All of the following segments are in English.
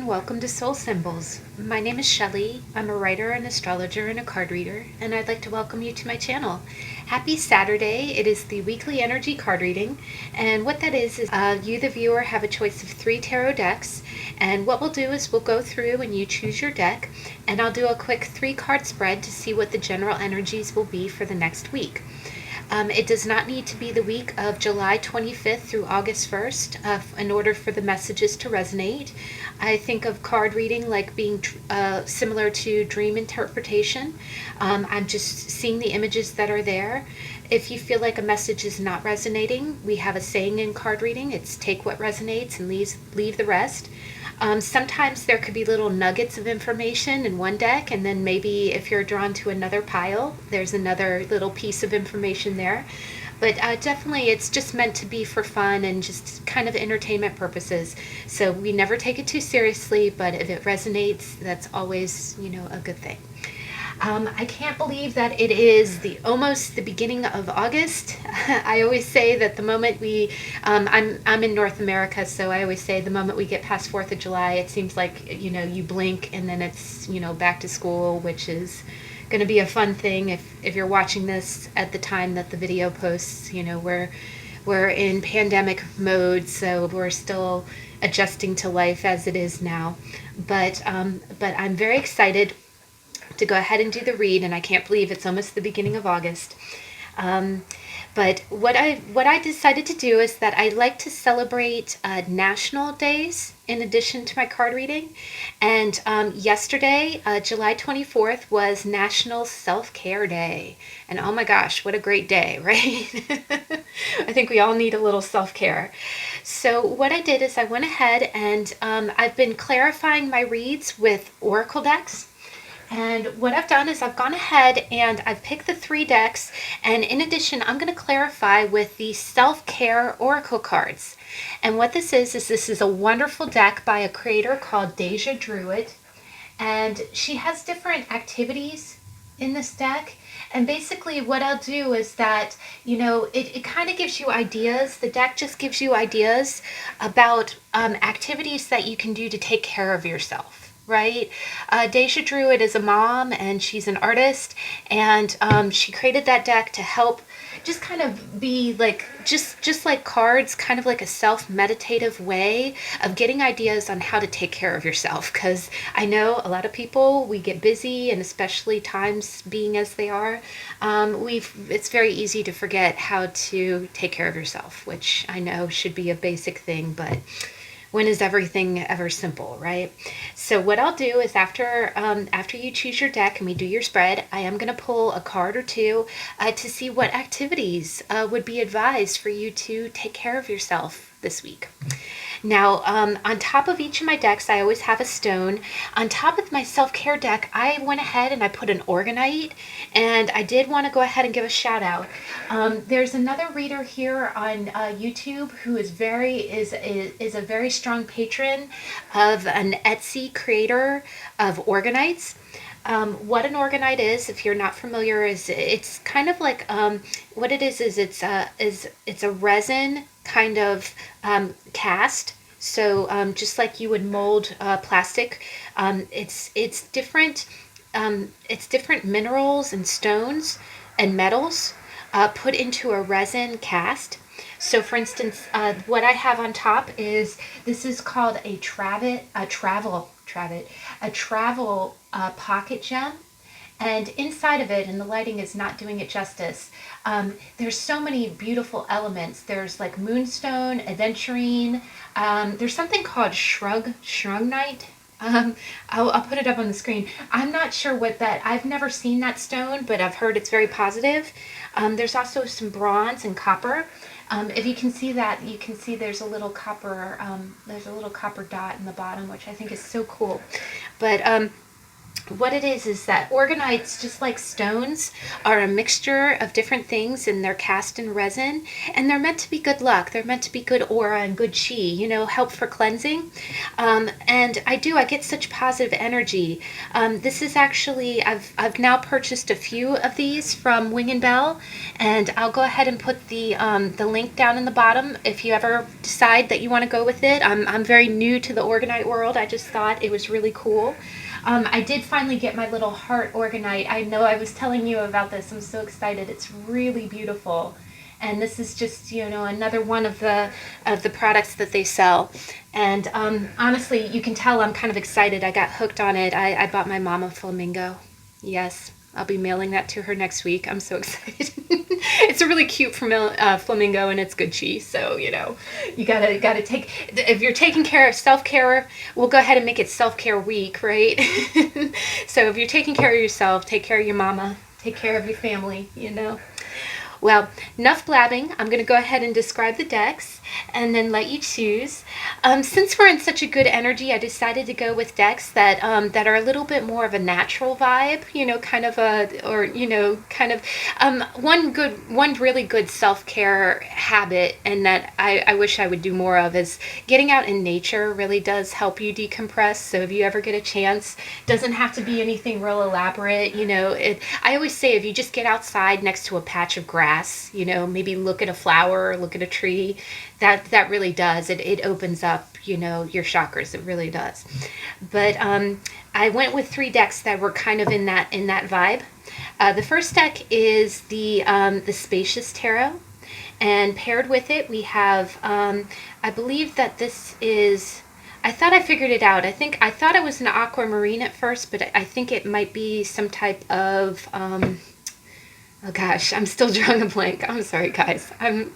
and welcome to Soul Symbols. My name is Shelley. I'm a writer, an astrologer, and a card reader, and I'd like to welcome you to my channel. Happy Saturday. It is the weekly energy card reading, and what that is you, the viewer, have a choice of 3 tarot decks, and what we'll do is we'll go through and you choose your deck, and I'll do a quick 3-card spread to see what the general energies will be for the next week. It does not need to be the week of July 25th through August 1st in order for the messages to resonate. I think of card reading like being similar to dream interpretation. I'm just seeing the images that are there. If you feel like a message is not resonating, we have a saying in card reading. It's take what resonates and leave the rest. Sometimes there could be little nuggets of information in one deck, and then maybe if you're drawn to another pile, there's another little piece of information there. But definitely it's just meant to be for fun and just kind of entertainment purposes. So we never take it too seriously, but if it resonates, that's always, a good thing. I can't believe that it is almost the beginning of August. I always say that the moment I'm in North America, so I always say the moment we get past 4th of July, it seems like, you blink and then it's, back to school, which is going to be a fun thing if you're watching this at the time that the video posts. We're in pandemic mode, so we're still adjusting to life as it is now. But I'm very excited to go ahead and do the read, and I can't believe it's almost the beginning of August. But what I decided to do is that I like to celebrate national days in addition to my card reading. And yesterday, July 24th, was National Self-Care Day. And oh my gosh, what a great day, right? I think we all need a little self-care. So what I did is I went ahead and I've been clarifying my reads with oracle decks. And what I've done is I've gone ahead and I've picked the 3 decks, and in addition I'm going to clarify with the self-care oracle cards. And what this is a wonderful deck by a creator called DejaDrewit, and she has different activities in this deck. And basically what I'll do is that, it kind of gives you ideas. The deck just gives you ideas about activities that you can do to take care of yourself. Right? DejaDrewit is a mom and she's an artist, and she created that deck to help just kind of be like, just like cards, kind of like a self-meditative way of getting ideas on how to take care of yourself. Because I know a lot of people, we get busy, and especially times being as they are, it's very easy to forget how to take care of yourself, which I know should be a basic thing, but when is everything ever simple, right? So what I'll do is after you choose your deck and we do your spread, I am going to pull a card or 2 to see what activities would be advised for you to take care of yourself this week. Now, on top of each of my decks, I always have a stone. On top of my self-care deck, I went ahead and I put an Orgonite, and I did want to go ahead and give a shout out. There's another reader here on YouTube who is a very strong patron of an Etsy creator of Orgonites. What an Orgonite is, if you're not familiar, is it's kind of like what it is it's a resin kind of cast. So just like you would mold plastic, it's different minerals and stones and metals put into a resin cast. So for instance, what I have on top this is called a travel pocket gem. And inside of it, and the lighting is not doing it justice, there's so many beautiful elements. There's like moonstone, aventurine, there's something called Shrungnite. I'll put it up on the screen. I'm not sure what that, I've never seen that stone, but I've heard it's very positive. There's also some bronze and copper. If you can see that, you can see there's a little copper dot in the bottom, which I think is so cool. But what it is that Orgonites, just like stones, are a mixture of different things, and they're cast in resin, and they're meant to be good luck. They're meant to be good aura and good chi, you know, help for cleansing. And I get such positive energy. This is actually, I've now purchased a few of these from Wing and Bell, and I'll go ahead and put the link down in the bottom if you ever decide that you want to go with it. I'm very new to the Orgonite world. I just thought it was really cool. I did finally get my little heart Orgonite. I know I was telling you about this. I'm so excited. It's really beautiful. And this is just, you know, another one of the products that they sell. And honestly, you can tell I'm kind of excited. I got hooked on it. I bought my mom a flamingo. Yes, I'll be mailing that to her next week. I'm so excited. It's a really cute flamingo, and it's good cheese. So, you know, you gotta take, if you're taking care of self-care, we'll go ahead and make it self-care week, right? So if you're taking care of yourself, take care of your mama, take care of your family, you know. Well, enough blabbing. I'm going to go ahead and describe the decks and then let you choose. Since we're in such a good energy, I decided to go with decks that that are a little bit more of a natural vibe, you know, one really good self-care habit, and that I wish I would do more of, is getting out in nature. Really does help you decompress. So if you ever get a chance, doesn't have to be anything real elaborate, you know. I always say, if you just get outside next to a patch of grass, you know, maybe look at a flower or look at a tree, that really does. It opens up, you know, your chakras. It really does. But I went with 3 decks that were kind of in that vibe. The first deck is the Spacious Tarot, and paired with it we have, I believe that this is, I thought I figured it out. I thought it was an aquamarine at first, but I think it might be some type of oh gosh, I'm still drawing a blank. I'm sorry, guys. I'm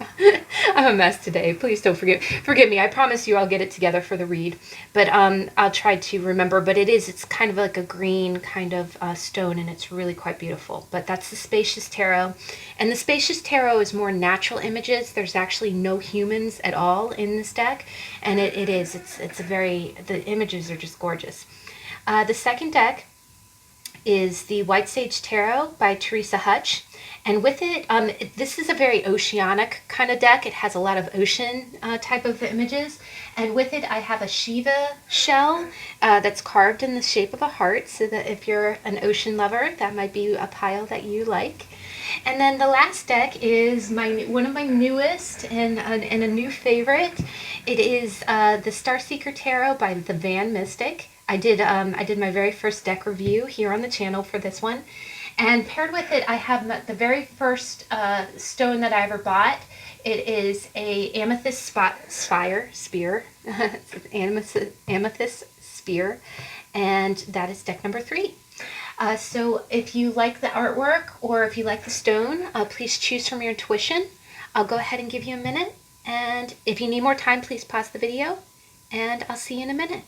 a mess today. Please don't forgive me. I promise you I'll get it together for the read. But I'll try to remember. But it's kind of like a green kind of stone, and it's really quite beautiful. But that's the Spacious Tarot. And the Spacious Tarot is more natural images. There's actually no humans at all in this deck. And the images are just gorgeous. The second deck is the White Sage Tarot by Theresa Hutch. And with it, this is a very oceanic kind of deck. It has a lot of ocean type of images. And with it, I have a Shiva shell that's carved in the shape of a heart. So that if you're an ocean lover, that might be a pile that you like. And then the last deck is one of my newest and a new favorite. It is the Starseeker Tarot by the Van Mystic. I did my very first deck review here on the channel for this one. And paired with it, I have the very first stone that I ever bought. It is a amethyst spear. It's an amethyst spear, and that is deck number 3. So if you like the artwork or if you like the stone, please choose from your intuition. I'll go ahead and give you a minute. And if you need more time, please pause the video, and I'll see you in a minute.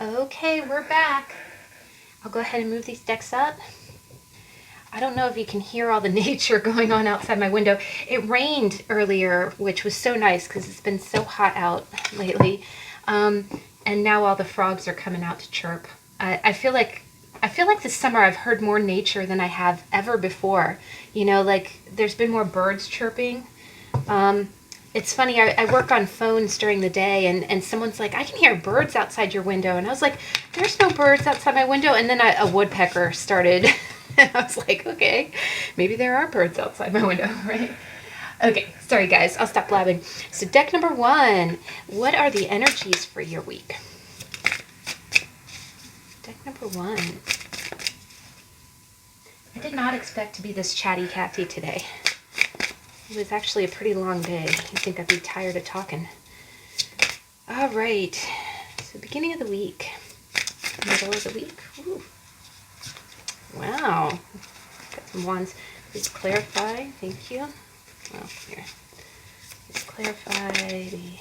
Okay, we're back. I'll go ahead and move these decks up. I don't know if you can hear all the nature going on outside my window. It rained earlier, which was so nice because it's been so hot out lately. And now all the frogs are coming out to chirp. I feel like this summer I've heard more nature than I have ever before. You know, like there's been more birds chirping. It's funny, I work on phones during the day, and someone's like, I can hear birds outside your window. And I was like, there's no birds outside my window. And then a woodpecker started. And I was like, okay, maybe there are birds outside my window, right? Okay, sorry guys, I'll stop blabbing. So deck number 1, what are the energies for your week? Deck number 1. I did not expect to be this chatty Cathy today. It was actually a pretty long day. I think I'd be tired of talking. All right. So beginning of the week. Middle of the week. Ooh. Wow. Got some wands. Please clarify. Thank you. Well, here. Please clarify the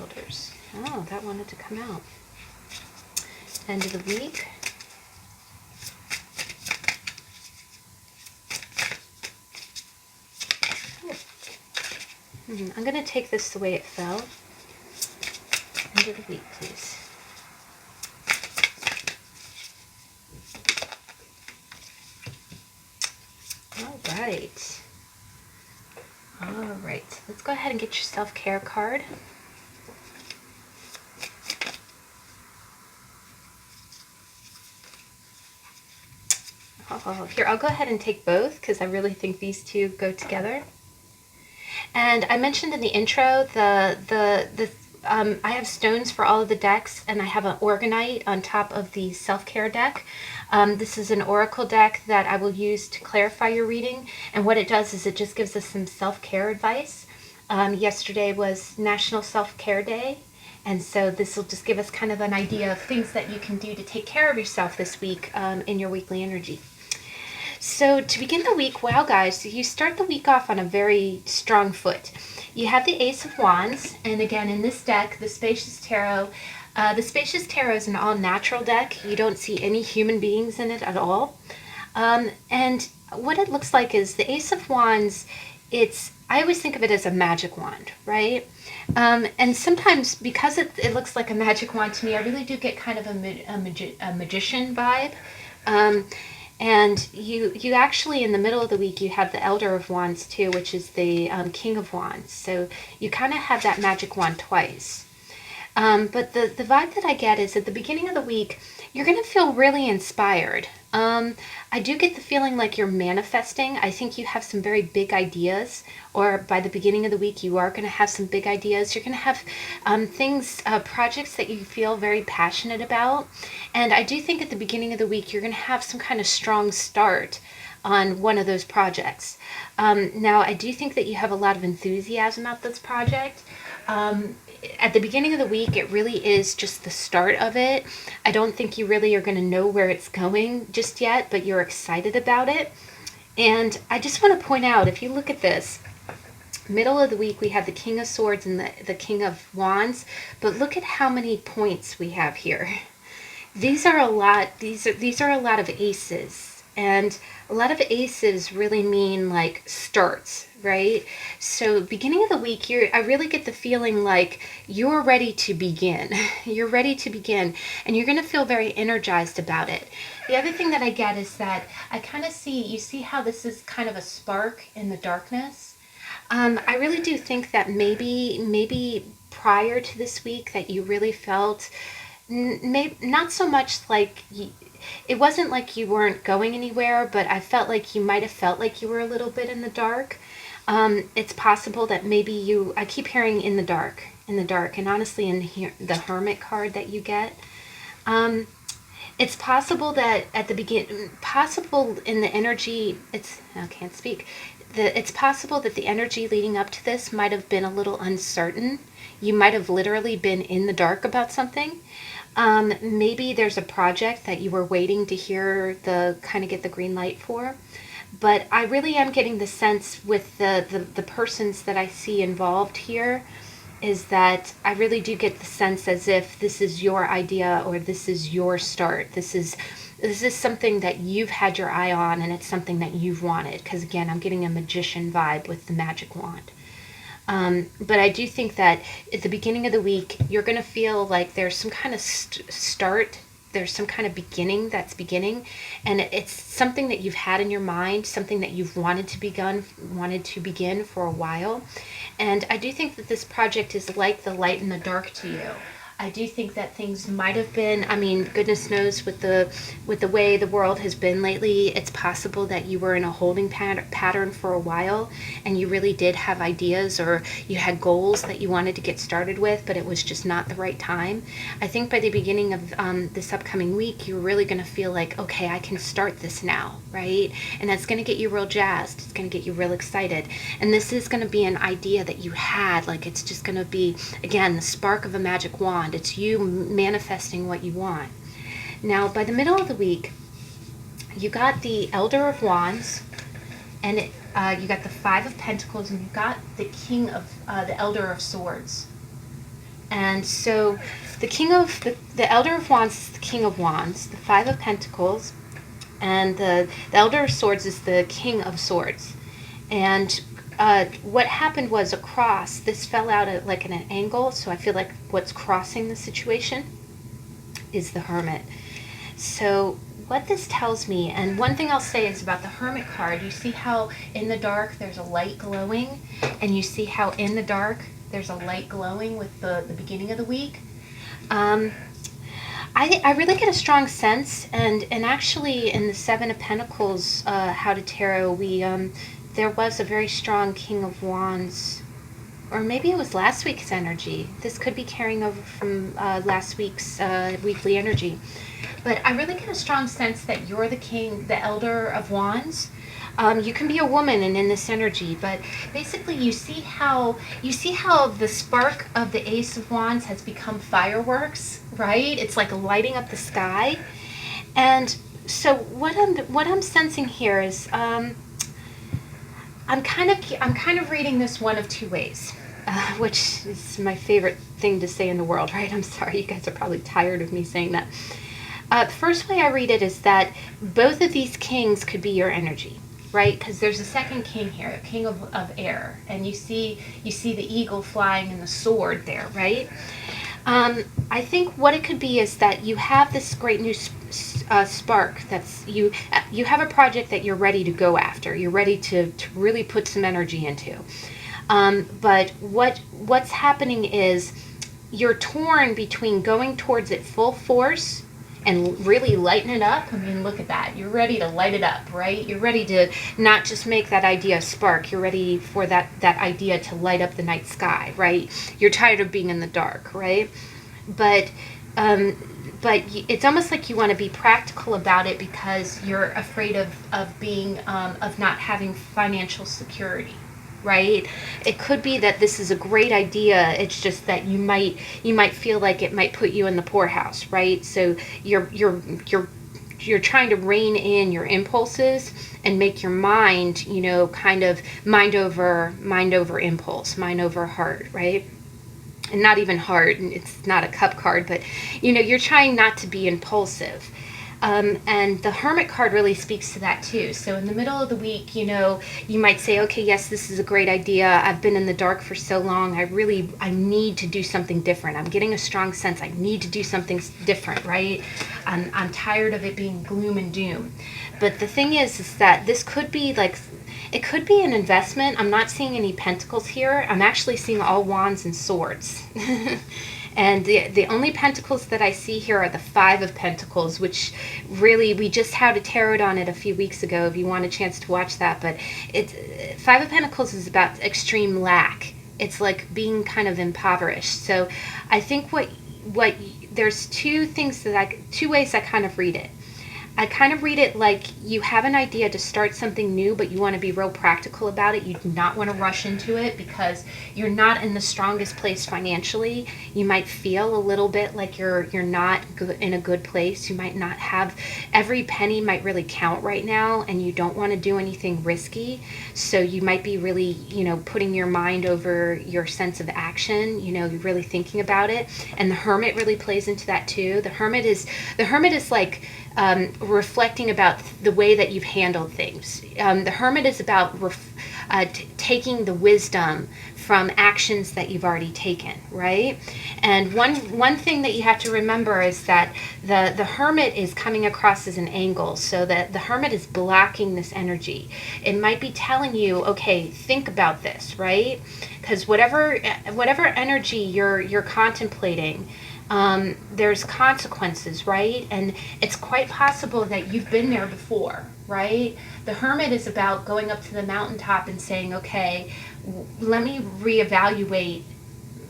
elders. Oh, that wanted to come out. End of the week. I'm going to take this the way it fell. End of the week, please. All right. All right. Let's go ahead and get your self-care card. Oh, here, I'll go ahead and take both because I really think these two go together. And I mentioned in the intro I have stones for all of the decks, and I have an Orgonite on top of the self-care deck. This is an oracle deck that I will use to clarify your reading, and what it does is it just gives us some self-care advice. Yesterday was National Self-Care Day, and so this will just give us kind of an idea of things that you can do to take care of yourself this week in your weekly energy. So to begin the week, wow guys, you start the week off on a very strong foot. You have the Ace of Wands, and again in this deck, the Spacious Tarot. The Spacious Tarot is an all-natural deck. You don't see any human beings in it at all. And what it looks like is the Ace of Wands, I always think of it as a magic wand, right? And sometimes because it looks like a magic wand to me, I really do get kind of a magician vibe. And you actually, in the middle of the week, you have the Elder of Wands too, which is the King of Wands. So you kind of have that magic wand twice. But the vibe that I get is at the beginning of the week, you're going to feel really inspired. I do get the feeling like you're manifesting. I think you have some very big ideas, or by the beginning of the week, you are going to have some big ideas. You're going to have projects that you feel very passionate about. And I do think at the beginning of the week, you're going to have some kind of strong start on one of those projects. Now, I do think that you have a lot of enthusiasm about this project. At the beginning of the week, it really is just the start of it. I don't think you really are going to know where it's going just yet, but you're excited about it. And I just want to point out, if you look at this, middle of the week, we have the King of Swords and the King of Wands, but look at how many points we have here. These are a lot. These are a lot of aces, and a lot of aces really mean like starts, right? So beginning of the week, I really get the feeling like you're ready to begin. You're ready to begin, and you're going to feel very energized about it. The other thing that I get is that I kind of you see how this is kind of a spark in the darkness. I really do think that maybe prior to this week that you really felt not so much like it wasn't like you weren't going anywhere, but I felt like you might have felt like you were a little bit in the dark. It's possible that maybe I keep hearing in the dark, and honestly in the Hermit card that you get, it's possible that at the beginning, possible in the energy, I can't speak, it's possible that the energy leading up to this might have been a little uncertain. You might have literally been in the dark about something. Maybe there's a project that you were waiting to hear get the green light for. But I really am getting the sense with the persons that I see involved here is that I really do get the sense as if this is your idea or this is your start. This is something that you've had your eye on, and it's something that you've wanted. Because again, I'm getting a magician vibe with the magic wand. But I do think that at the beginning of the week, you're going to feel like there's some kind of start. There's some kind of beginning, and it's something that you've had in your mind, something that you've wanted to begin for a while. And I do think that this project is like the light in the dark to you. I do think that things might have been, goodness knows with the way the world has been lately, it's possible that you were in a holding pattern for a while, and you really did have ideas, or you had goals that you wanted to get started with, but it was just not the right time. I think by the beginning of this upcoming week, you're really going to feel like, okay, I can start this now, right? And that's going to get you real jazzed. It's going to get you real excited. And this is going to be an idea that you had, like it's just going to be, again, the spark of a magic wand. It's you manifesting what you want. Now, by the middle of the week, you got the Elder of Wands, and you got the Five of Pentacles, and you got the the Elder of Swords. And so the Elder of Wands is the King of Wands, the Five of Pentacles, and the Elder of Swords is the King of Swords. And what happened was a cross. This fell out at like at an angle, so I feel like what's crossing the situation is the Hermit. So what this tells me, and one thing I'll say is about the Hermit card, you see how in the dark there's a light glowing, and you see how in the dark there's a light glowing with the beginning of the week. I really get a strong sense, and actually in the Seven of Pentacles, How to Tarot, there was a very strong King of Wands, or maybe it was last week's energy. This could be carrying over from last week's weekly energy. But I really get a strong sense that you're the king, the Elder of Wands. You can be a woman and in this energy, but basically you see how the spark of the Ace of Wands has become fireworks, right? It's like lighting up the sky. And so what I'm sensing here is I'm kind of reading this one of two ways, which is my favorite thing to say in the world, right? I'm sorry, you guys are probably tired of me saying that. The first way I read it is that both of these kings could be your energy, right? Because there's a second king here, a king of air, and you see the eagle flying and the sword there, right? I think what it could be is that you have this great new spark. That's you have a project that you're ready to go after. You're ready to really put some energy into. But what's happening is you're torn between going towards it full force and really lighten it up. I mean, look at that. You're ready to light it up, right? You're ready to not just make that idea spark. You're ready for that idea to light up the night sky, right? You're tired of being in the dark, right? But it's almost like you want to be practical about it because you're afraid of not having financial security, right? It could be that this is a great idea. It's just that you might feel like it might put you in the poorhouse, right? So you're trying to rein in your impulses and make your mind, kind of mind over impulse, mind over heart, right? And not even heart, and it's not a cup card, but you're trying not to be impulsive. And the Hermit card really speaks to that too. So in the middle of the week, you might say, okay, yes, this is a great idea. I've been in the dark for so long. I need to do something different. I'm getting a strong sense I need to do something different, right? I'm tired of it being gloom and doom. But the thing is that this could be it could be an investment. I'm not seeing any pentacles here. I'm actually seeing all wands and swords. And the only pentacles that I see here are the Five of Pentacles, which really, we just had a tarot on it a few weeks ago if you want a chance to watch that. But Five of Pentacles is about extreme lack. It's like being kind of impoverished. So I think there's two ways I kind of read it. I kind of read it like you have an idea to start something new, but you want to be real practical about it. You do not want to rush into it because you're not in the strongest place financially. You might feel a little bit like you're not in a good place. You might not have, every penny might really count right now, and you don't want to do anything risky. So you might be really, putting your mind over your sense of action. You're really thinking about it. And the Hermit really plays into that too. The Hermit is like, reflecting about the way that you've handled things. The Hermit is about taking the wisdom from actions that you've already taken, right? And one thing that you have to remember is that the Hermit is coming across as an angle, so that the Hermit is blocking this energy. It might be telling you, okay, think about this, right? Because whatever energy you're contemplating, there's consequences, right? And it's quite possible that you've been there before, right? The Hermit is about going up to the mountaintop and saying, okay, let me reevaluate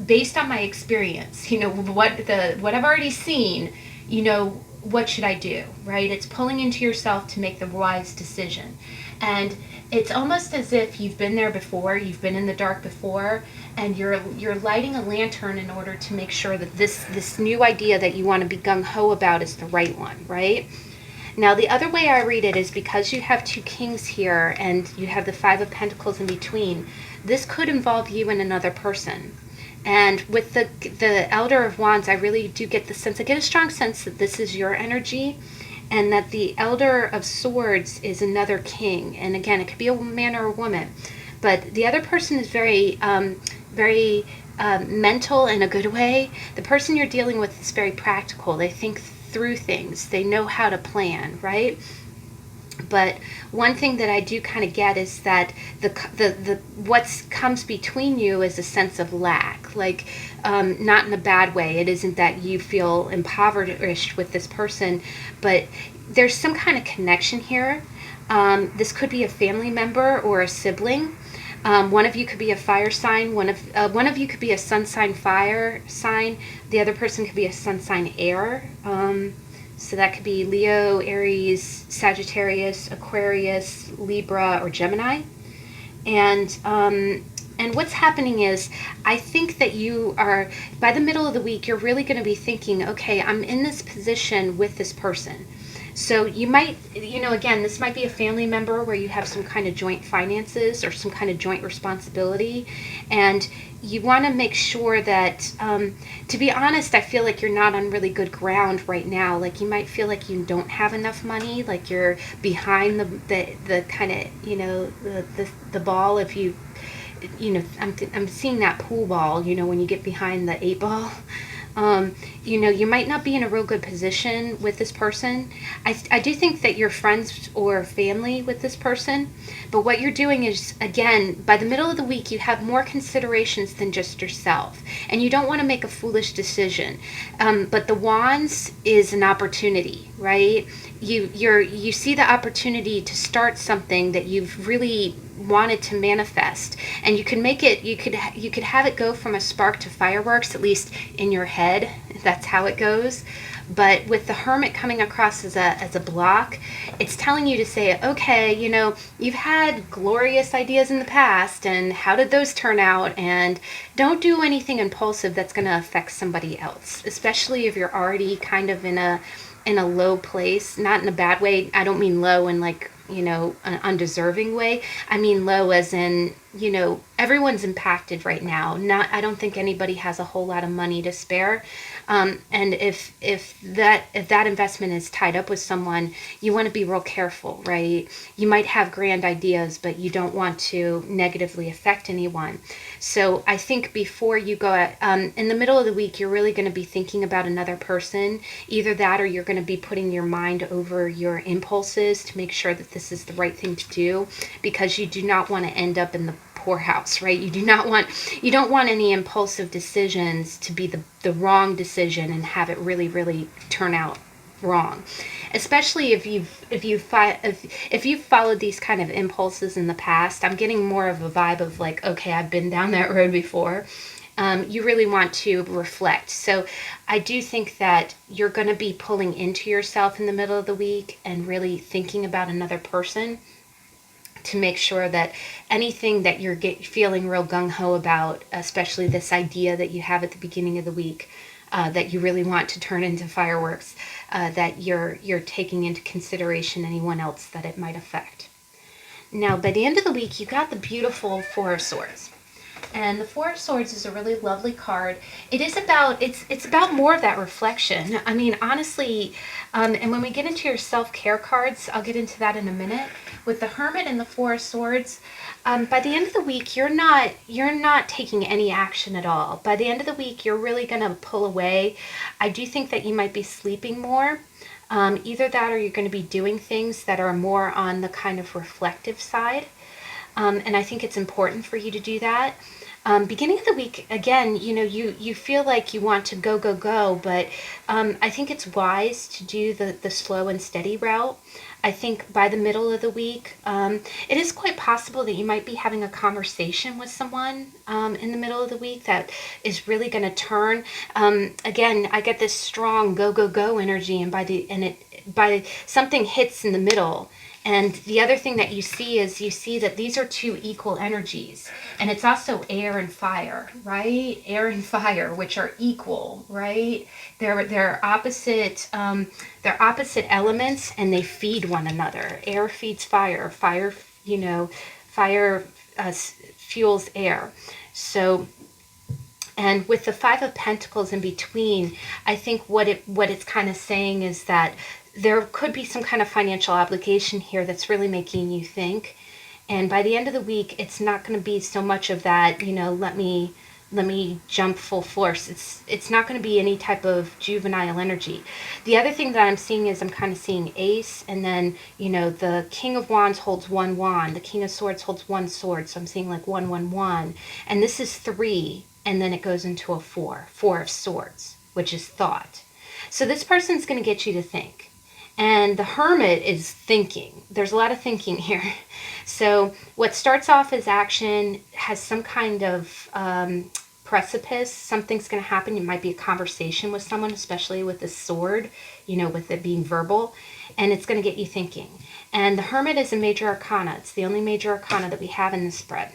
based on my experience, what I've already seen, what should I do, right? It's pulling into yourself to make the wise decision. And it's almost as if you've been there before, you've been in the dark before, and you're lighting a lantern in order to make sure that this new idea that you want to be gung-ho about is the right one, right? Now, the other way I read it is because you have two kings here and you have the Five of Pentacles in between, this could involve you and another person. And with the Elder of Wands, I really do get the sense, I get a strong sense that this is your energy, and that the Elder of Swords is another king. And again, it could be a man or a woman. but the other person is very mental in a good way. The person you're dealing with is very practical. They think through things. They know how to plan, right? But one thing that I do kind of get is that the what comes between you is a sense of lack, like not in a bad way. It isn't that you feel impoverished with this person, but there's some kind of connection here. This could be a family member or a sibling. One of you could be a fire sign. One of you could be a sun sign fire sign. The other person could be a sun sign air. So that could be Leo, Aries, Sagittarius, Aquarius, Libra, or Gemini. And what's happening is, I think that you are, by the middle of the week, you're really going to be thinking, okay, I'm in this position with this person. So you might, again, this might be a family member where you have some kind of joint finances or some kind of joint responsibility. And you want to make sure that, to be honest, I feel like you're not on really good ground right now. Like you might feel like you don't have enough money, like you're behind the kind of, the ball. If you, I'm seeing that pool ball, when you get behind the 8 ball. You might not be in a real good position with this person. I do think that you're friends or family with this person, but what you're doing is, again, by the middle of the week, you have more considerations than just yourself, and you don't want to make a foolish decision. But the wands is an opportunity, right? You see the opportunity to start something that you've really wanted to manifest, and you can make it, you could have it go from a spark to fireworks, at least in your head. That's how it goes. But with the Hermit coming across as a block, it's telling you to say, okay, you've had glorious ideas in the past, and how did those turn out? And don't do anything impulsive that's going to affect somebody else, especially if you're already kind of in a low place. Not in a bad way. I don't mean low in like, an undeserving way. I mean low as in, everyone's impacted right now. I don't think anybody has a whole lot of money to spare. And if that investment is tied up with someone, you want to be real careful, right? You might have grand ideas, but you don't want to negatively affect anyone. So I think before you go in the middle of the week, you're really going to be thinking about another person. Either that, or you're going to be putting your mind over your impulses to make sure that this is the right thing to do, because you do not want to end up in the poorhouse, right? You don't want any impulsive decisions to be the wrong decision and have it really, really turn out wrong. Especially if you've followed these kind of impulses in the past. I'm getting more of a vibe of like, okay, I've been down that road before. You really want to reflect. So I do think that you're going to be pulling into yourself in the middle of the week and really thinking about another person, to make sure that anything that you're feeling real gung-ho about, especially this idea that you have at the beginning of the week, that you really want to turn into fireworks, that you're taking into consideration anyone else that it might affect. Now, by the end of the week, you got the beautiful Four of Swords. And the Four of Swords is a really lovely card. It's about more of that reflection. I mean, honestly, and when we get into your self-care cards, I'll get into that in a minute. With the Hermit and the Four of Swords, by the end of the week, you're not taking any action at all. By the end of the week, you're really going to pull away. I do think that you might be sleeping more. Either that, or you're going to be doing things that are more on the kind of reflective side. And I think it's important for you to do that. Beginning of the week, again, you feel like you want to go, but I think it's wise to do the slow and steady route. I think by the middle of the week, it is quite possible that you might be having a conversation with someone in the middle of the week that is really going to turn. Again, I get this strong go energy, and by something hits in the middle. And the other thing that you see that these are two equal energies, and it's also air and fire, right? Air and fire, which are equal, right? They're opposite elements, and they feed one another. Air feeds fire. Fire fuels air. So, and with the Five of Pentacles in between, I think what it's kind of saying is that there could be some kind of financial obligation here that's really making you think. And by the end of the week, it's not going to be so much of that, let me jump full force. It's not going to be any type of juvenile energy. The other thing that I'm seeing is I'm kind of seeing ace, and then the King of Wands holds one wand, the King of Swords holds one sword, so I'm seeing like 111, and this is 3, and then it goes into a 4 of swords, which is thought. So this person's going to get you to think. And the Hermit is thinking. There's a lot of thinking here. So what starts off as action has some kind of precipice. Something's going to happen. It might be a conversation with someone, especially with the sword, with it being verbal. And it's going to get you thinking. And the Hermit is a major arcana. It's the only major arcana that we have in this spread.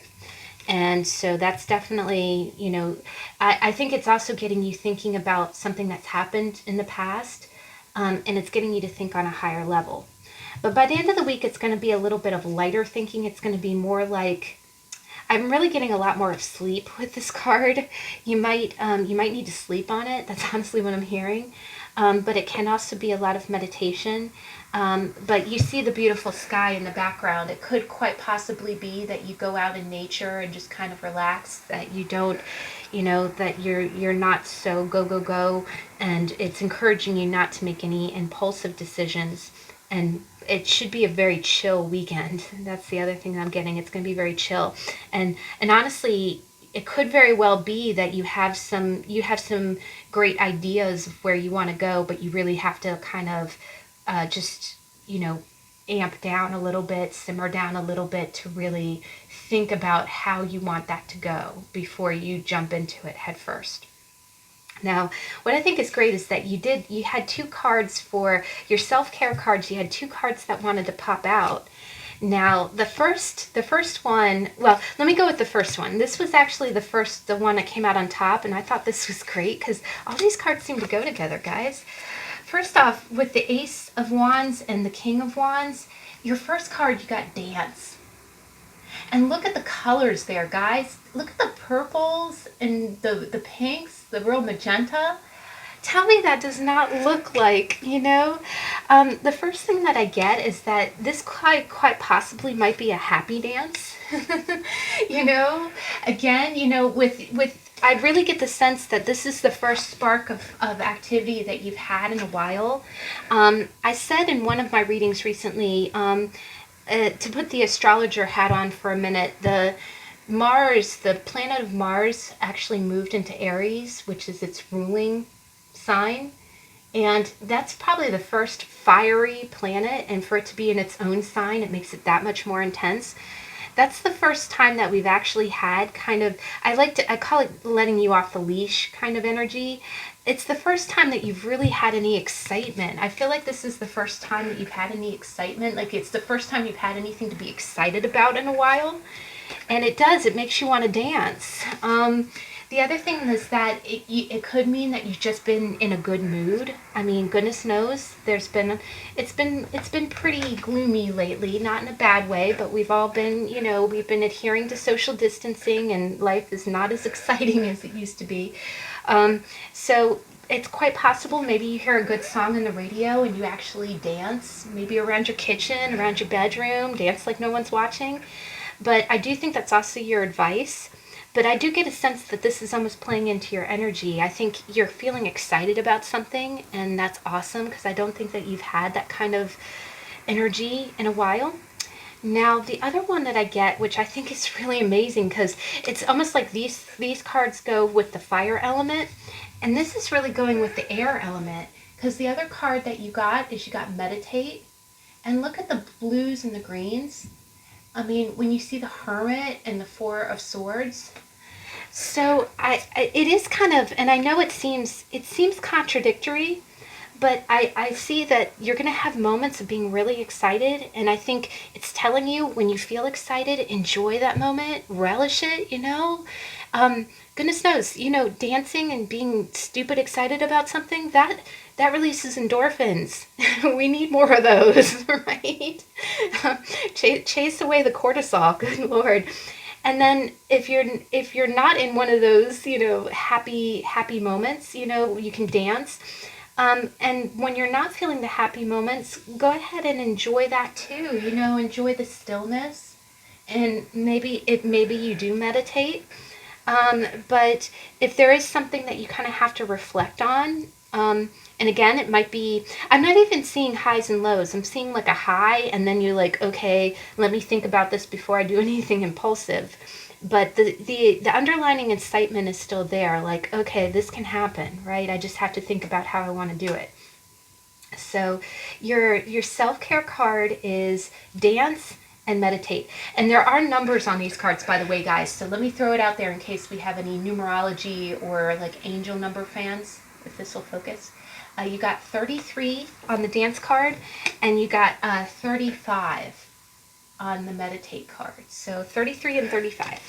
And so that's definitely, I think it's also getting you thinking about something that's happened in the past. And it's getting you to think on a higher level. But by the end of the week, it's going to be a little bit of lighter thinking. It's going to be more like, I'm really getting a lot more of sleep with this card. You might need to sleep on it. That's honestly what I'm hearing. But it can also be a lot of meditation. But you see the beautiful sky in the background. It could quite possibly be that you go out in nature and just kind of relax, that you don't, that you're not so go, and it's encouraging you not to make any impulsive decisions. And it should be a very chill weekend. That's the other thing I'm getting. It's going to be very chill. And honestly, it could very well be that you have some great ideas of where you want to go, but you really have to kind of just amp down a little bit, simmer down a little bit to really think about how you want that to go before you jump into it head first. Now, what I think is great is that you had 2 cards for your self-care cards. You had 2 cards that wanted to pop out. Now, the first one, well, let me go with the first one. This was actually the one that came out on top, and I thought this was great because all these cards seem to go together, guys. First off, with the Ace of Wands and the King of Wands, your first card, you got Dance. And look at the colors there, guys. Look at the purples and the pinks, the real magenta. Tell me that does not look like, the first thing that I get is that this quite possibly might be a happy dance. Again, with I really get the sense that this is the first spark of activity that you've had in a while. I said in one of my readings recently, to put the astrologer hat on for a minute, the planet of Mars actually moved into Aries, which is its ruling sign. And that's probably the first fiery planet, and for it to be in its own sign, it makes it that much more intense. That's the first time that we've actually had kind of, I call it letting you off the leash kind of energy. It's the first time that you've really had any excitement. I feel like this is the first time that you've had any excitement. Like it's the first time you've had anything to be excited about in a while. And it makes you want to dance. The other thing is that it could mean that you've just been in a good mood. I mean, goodness knows, it's been pretty gloomy lately, not in a bad way, but we've all been, we've been adhering to social distancing, and life is not as exciting as it used to be. So it's quite possible maybe you hear a good song on the radio and you actually dance, maybe around your kitchen, around your bedroom, dance like no one's watching. But I do think that's also your advice. But I do get a sense that this is almost playing into your energy. I think you're feeling excited about something, and that's awesome because I don't think that you've had that kind of energy in a while. Now, the other one that I get, which I think is really amazing because it's almost like these cards go with the fire element, and this is really going with the air element, because the other card that you got is you got Meditate. And look at the blues and the greens. I mean, when you see the Hermit and the Four of Swords. So it is kind of, and I know it seems contradictory, but I see that you're going to have moments of being really excited, and I think it's telling you when you feel excited, enjoy that moment, relish it, goodness knows, dancing and being stupid excited about something, that releases endorphins. We need more of those, right? Chase away the cortisol, good Lord. And then if you're not in one of those, happy moments, you can dance. And when you're not feeling the happy moments, go ahead and enjoy that too. Enjoy the stillness. and maybe you do meditate. But if there is something that you kind of have to reflect on, and again, it might be, I'm not even seeing highs and lows. I'm seeing like a high, and then you're like, okay, let me think about this before I do anything impulsive. But the underlining incitement is still there. Like, okay, this can happen, right? I just have to think about how I want to do it. So your self-care card is dance and meditate. And there are numbers on these cards, by the way, guys. So let me throw it out there in case we have any numerology or like angel number fans, if this will focus. You got 33 on the dance card, and you got 35 on the meditate card. So 33 and 35.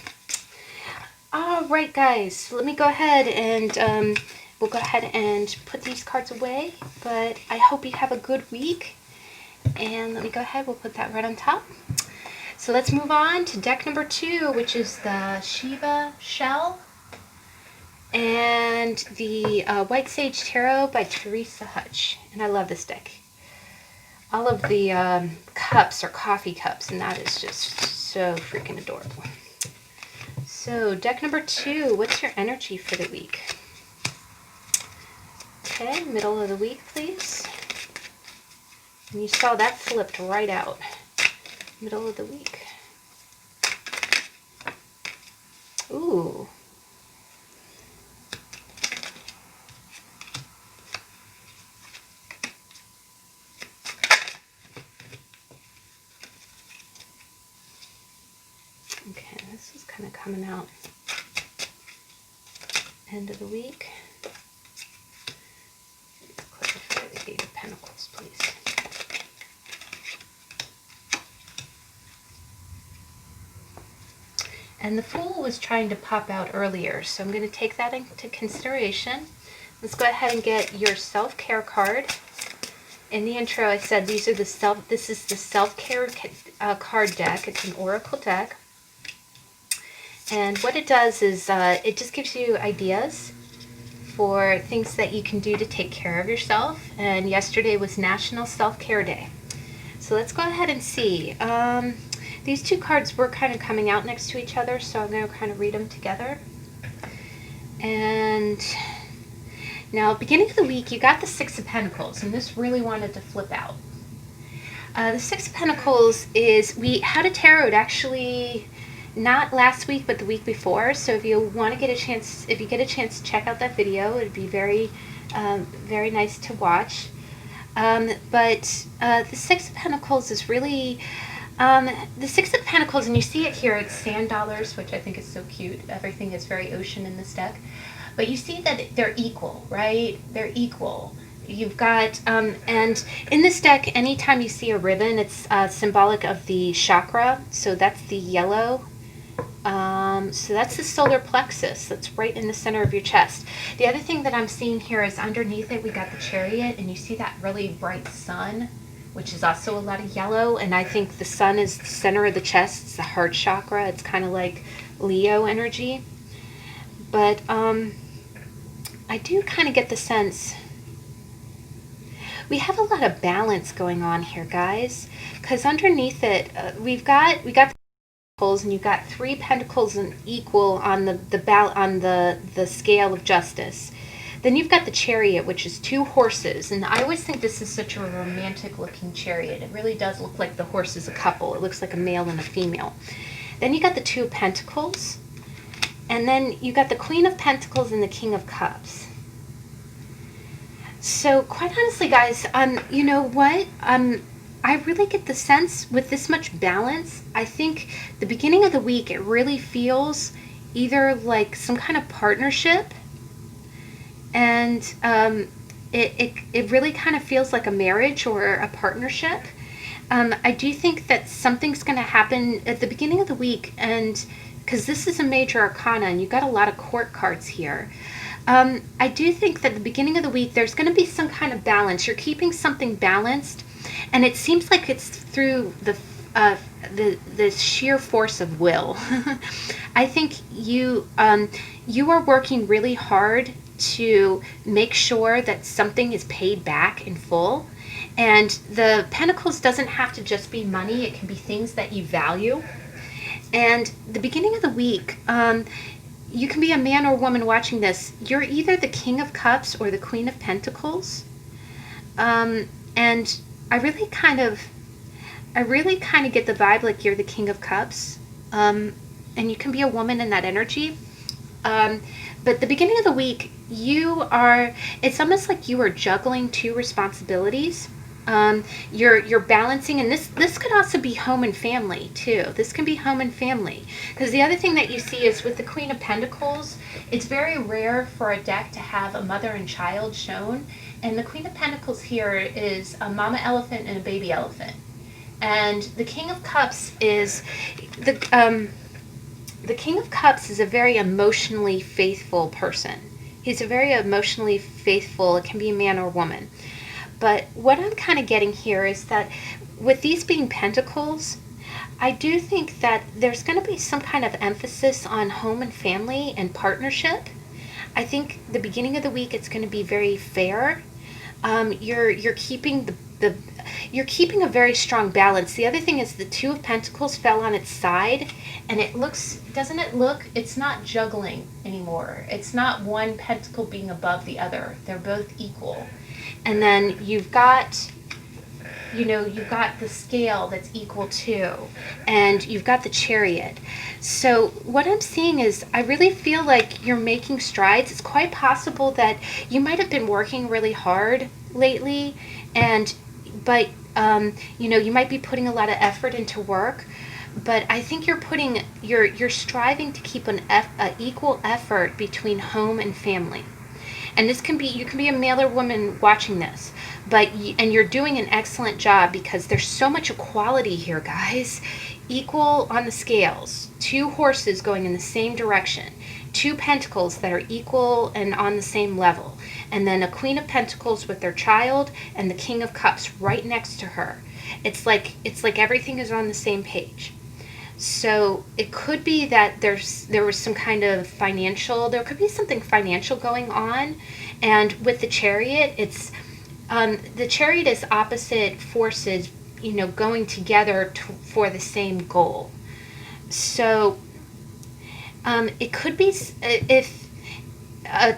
All right, guys, let me go ahead and we'll go ahead and put these cards away. But I hope you have a good week. And let me go ahead, we'll put that right on top. So let's move on to deck number 2, which is the Shiva Shell and the White Sage Tarot by Theresa Hutch. And I love this deck. All of the cups are coffee cups, and that is just so freaking adorable. So deck number 2, what's your energy for the week? Okay, middle of the week, please. And you saw that flipped right out. Middle of the week. Ooh. Okay, this is kind of coming out end of the week. Let's clarify the Eight of Pentacles, please. And the Fool was trying to pop out earlier, so I'm going to take that into consideration. Let's go ahead and get your self-care card. In the intro, I said this is the self-care card deck. It's an oracle deck. And what it does is it just gives you ideas for things that you can do to take care of yourself. And yesterday was National Self-Care Day. So let's go ahead and see. These two cards were kind of coming out next to each other, so I'm going to kind of read them together. And now, beginning of the week, you got the Six of Pentacles, and this really wanted to flip out. The Six of Pentacles is, we had a tarot actually not last week, but the week before. So if you want to get a chance, if you get a chance to check out that video, it'd be very, very nice to watch. But the Six of Pentacles is really, the Six of Pentacles, and you see it here, it's sand dollars, which I think is so cute. Everything is very ocean in this deck. But you see that they're equal, right? They're equal. You've got, and in this deck, anytime you see a ribbon, it's symbolic of the chakra. So that's the yellow. So that's the solar plexus. That's right in the center of your chest. The other thing that I'm seeing here is underneath it, we got the Chariot, and you see that really bright sun, which is also a lot of yellow. And I think the sun is the center of the chest. It's the heart chakra. It's kind of like Leo energy. But I do kind of get the sense we have a lot of balance going on here, guys, because underneath it we've got the pentacles, and you've got 3 pentacles and equal on the scale of justice. Then you've got the Chariot, which is 2 horses, and I always think this is such a romantic looking chariot. It really does look like the horse is a couple. It looks like a male and a female. Then you got the 2 of Pentacles, and then you got the Queen of Pentacles and the King of Cups. So quite honestly, guys, you know what? I really get the sense with this much balance, I think the beginning of the week, it really feels either like some kind of partnership, and it really kind of feels like a marriage or a partnership. I do think that something's going to happen at the beginning of the week, and because this is a major arcana, and you've got a lot of court cards here. I do think that at the beginning of the week, there's going to be some kind of balance. You're keeping something balanced, and it seems like it's through the sheer force of will. I think you are working really hard to make sure that something is paid back in full. And the Pentacles doesn't have to just be money. It can be things that you value. And the beginning of the week, you can be a man or woman watching this. You're either the King of Cups or the Queen of Pentacles. And I really kind of get the vibe like you're the King of Cups. And you can be a woman in that energy. But the beginning of the week, it's almost like you are juggling two responsibilities. You're balancing, and this could also be home and family too. This can be home and family, because the other thing that you see is with the Queen of Pentacles, it's very rare for a deck to have a mother and child shown, and the Queen of Pentacles here is a mama elephant and a baby elephant, and the King of Cups is the King of Cups is a very emotionally faithful person. He's a very emotionally faithful, it can be a man or woman. But what I'm kind of getting here is that with these being pentacles, I do think that there's going to be some kind of emphasis on home and family and partnership. I think the beginning of the week it's going to be very fair. You're keeping you're keeping a very strong balance. The other thing is the Two of Pentacles fell on its side, and it's not juggling anymore. It's not one pentacle being above the other. They're both equal. And then you've got the scale that's equal too, and you've got the Chariot. So what I'm seeing is I really feel like you're making strides. It's quite possible that you might have been working really hard lately, but you might be putting a lot of effort into work, but I think you're striving to keep an equal effort between home and family. And you can be a male or woman watching this, and you're doing an excellent job because there's so much equality here, guys. Equal on the scales, two horses going in the same direction, two pentacles that are equal and on the same level, and then a Queen of Pentacles with their child and the King of Cups right next to her. It's like everything is on the same page. So it could be that there was some kind of there could be something financial going on. And with the Chariot, the Chariot is opposite forces, going together for the same goal. So it could be, if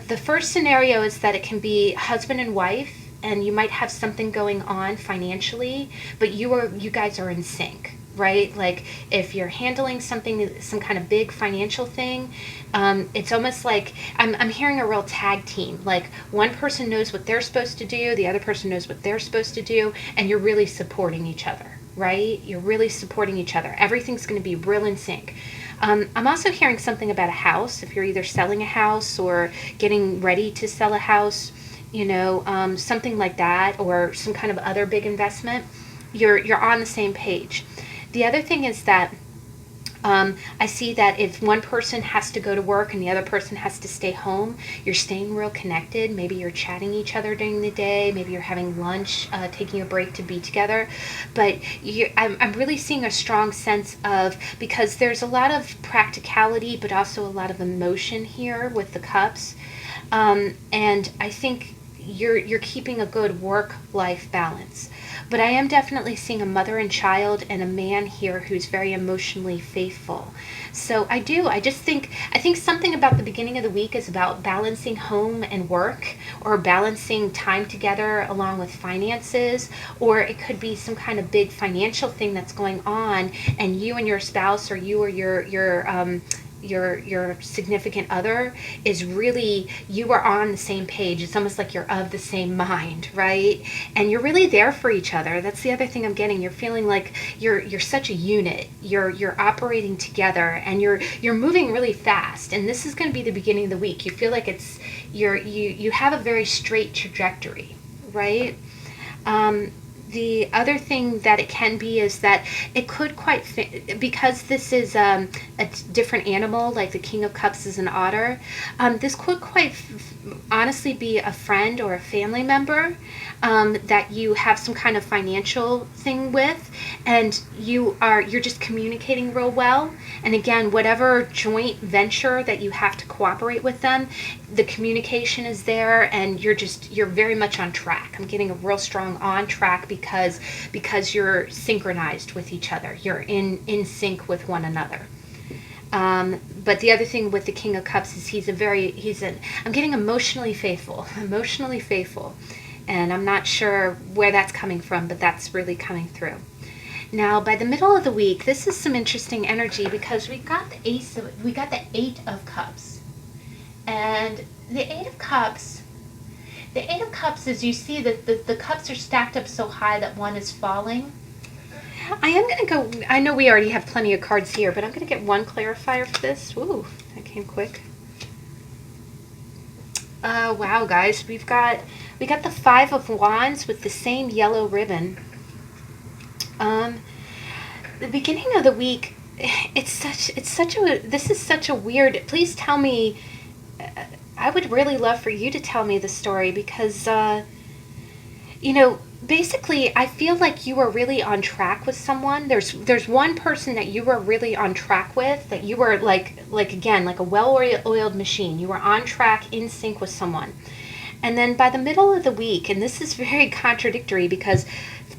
the first scenario is that it can be husband and wife, and you might have something going on financially, but you guys are in sync. Right? Like if you're handling some kind of big financial thing, it's almost like I'm hearing a real tag team. Like one person knows what they're supposed to do, the other person knows what they're supposed to do, and you're really supporting each other, right? You're really supporting each other. Everything's going to be real in sync. I'm also hearing something about a house. If you're either selling a house or getting ready to sell a house, something like that, or some kind of other big investment, you're on the same page. The other thing is that I see that if one person has to go to work and the other person has to stay home, you're staying real connected. Maybe you're chatting each other during the day. Maybe you're having lunch, taking a break to be together. But I'm really seeing a strong sense of, because there's a lot of practicality, but also a lot of emotion here with the cups. And I think you're keeping a good work-life balance. But I am definitely seeing a mother and child and a man here who's very emotionally faithful. So I think something about the beginning of the week is about balancing home and work, or balancing time together along with finances, or it could be some kind of big financial thing that's going on, and you and your spouse, or you or your significant other is really, you are on the same page. It's almost like you're of the same mind, right? And you're really there for each other. That's the other thing I'm getting. You're feeling like you're such a unit. You're operating together, and you're moving really fast. And this is going to be the beginning of the week. You feel like you have a very straight trajectory, right? The other thing that it can be is that it could because this is a different animal, like the King of Cups is an otter, this could honestly be a friend or a family member that you have some kind of financial thing with, and you're just communicating real well. And again, whatever joint venture that you have to cooperate with them, the communication is there, and you're very much on track. I'm getting a real strong on track because you're synchronized with each other. You're in sync with one another. But the other thing with the King of Cups is I'm getting emotionally faithful, emotionally faithful. And I'm not sure where that's coming from, but that's really coming through. Now, by the middle of the week, this is some interesting energy because we got the Eight of Cups. And the Eight of Cups is, you see that the cups are stacked up so high that one is falling. I am going to go, I know we already have plenty of cards here, but I'm going to get one clarifier for this. Ooh, that came quick. Wow, guys, we got the Five of Wands with the same yellow ribbon. The beginning of the week, this is such a weird, please tell me, I would really love for you to tell me the story because, basically, I feel like you were really on track with someone. There's one person that you were really on track with, that you were like again, like a well-oiled machine. You were on track, in sync with someone. And then by the middle of the week, and this is very contradictory because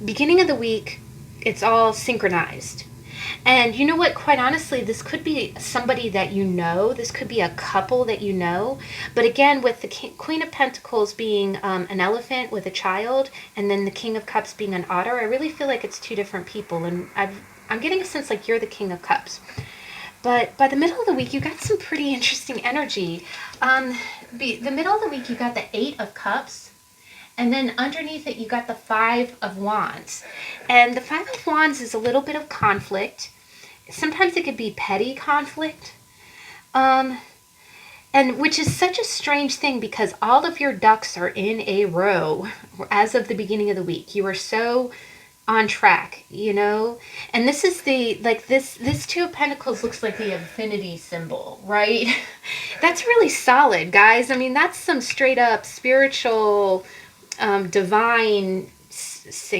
beginning of the week, it's all synchronized. And you know what, quite honestly, this could be somebody that you know. This could be a couple that you know. But again, with the Queen of Pentacles being an elephant with a child, and then the King of Cups being an otter, I really feel like it's two different people. And I'm getting a sense like you're the King of Cups. But by the middle of the week, you got some pretty interesting energy. The middle of the week, you got the Eight of Cups. And then underneath it, you got the Five of Wands. And the Five of Wands is a little bit of conflict. Sometimes it could be petty conflict. And which is such a strange thing because all of your ducks are in a row as of the beginning of the week. You are so on track, And this is this Two of Pentacles looks like the infinity symbol, right? That's really solid, guys. I mean, that's some straight up spiritual, divine,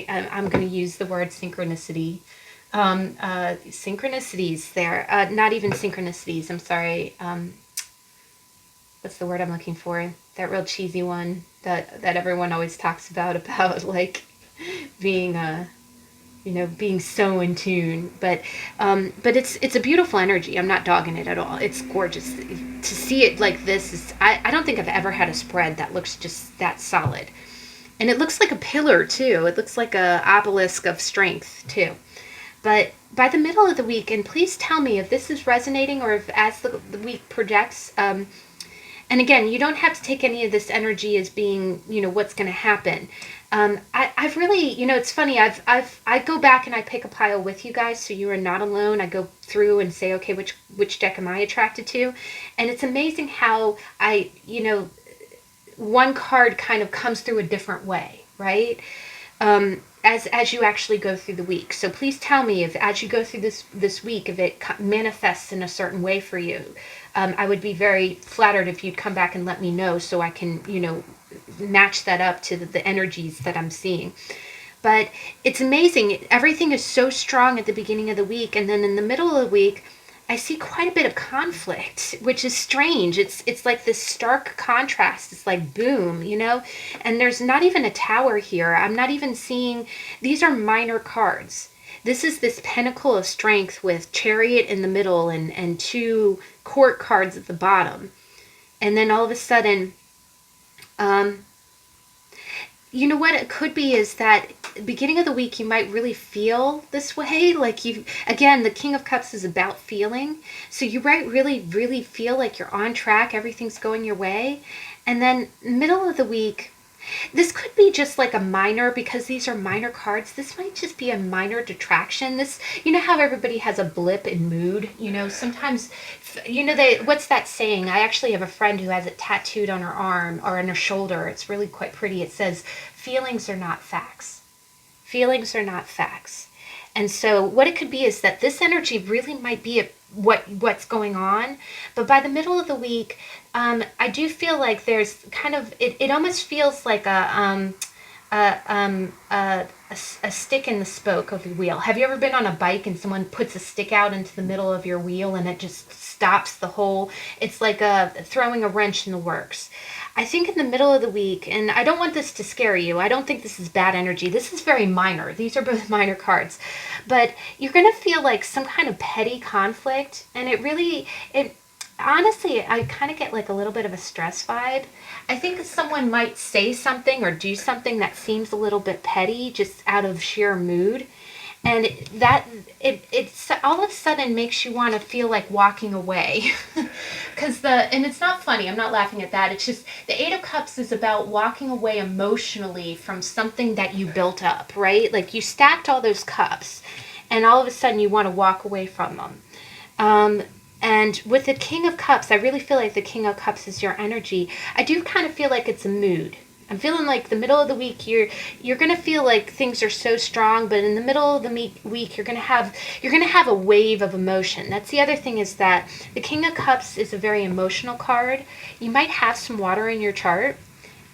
I'm going to use the word synchronicity. Synchronicities there. Not even synchronicities, I'm sorry. What's the word I'm looking for? That real cheesy one that everyone always talks about like being being so in tune. But it's a beautiful energy. I'm not dogging it at all. It's gorgeous. To see it like this I don't think I've ever had a spread that looks just that solid. And it looks like a pillar, too. It looks like a obelisk of strength, too. But by the middle of the week, and please tell me if this is resonating or if as the week projects, and again, you don't have to take any of this energy as being, what's going to happen. I've really, it's funny, I go back and I pick a pile with you guys, so you are not alone. I go through and say, okay, which deck am I attracted to? And it's amazing how one card kind of comes through a different way, right? As you actually go through the week. So please tell me if as you go through this week, if it manifests in a certain way for you. I would be very flattered if you'd come back and let me know so I can, match that up to the energies that I'm seeing. But it's amazing. Everything is so strong at the beginning of the week, and then in the middle of the week, I see quite a bit of conflict, which is strange. It's like this stark contrast. It's like boom, and there's not even a tower here. I'm not even seeing, these are minor cards. This is this Pentacle of Strength with Chariot in the middle and two Court cards at the bottom. And then all of a sudden, you know what it could be is that beginning of the week you might really feel this way, like again, the King of Cups is about feeling, so you might really feel like you're on track, everything's going your way. And then middle of the week, this could be just like a minor, because these are minor cards, this might just be a minor detraction. This, how everybody has a blip in mood, sometimes, what's that saying? I actually have a friend who has it tattooed on her arm or on her shoulder. It's really quite pretty. It says, feelings are not facts. Feelings are not facts. And so what it could be is that this energy really might be what's going on. But by the middle of the week, I do feel like there's kind of, it almost feels like a stick in the spoke of the wheel. Have you ever been on a bike and someone puts a stick out into the middle of your wheel and it just stops the whole, it's like throwing a wrench in the works. I think in the middle of the week, and I don't want this to scare you. I don't think this is bad energy. This is very minor. These are both minor cards. But you're going to feel like some kind of petty conflict. And it honestly, I kind of get like a little bit of a stress vibe. I think someone might say something or do something that seems a little bit petty just out of sheer mood. And it's all of a sudden makes you want to feel like walking away. And it's not funny, I'm not laughing at that, it's just the Eight of Cups is about walking away emotionally from something that you built up, right? Like you stacked all those cups and all of a sudden you want to walk away from them. And with the King of Cups, I really feel like the King of Cups is your energy. I do kind of feel like it's a mood. I'm feeling like the middle of the week, you're gonna feel like things are so strong, but in the middle of the week, you're gonna have a wave of emotion. That's the other thing, is that the King of Cups is a very emotional card. You might have some water in your chart.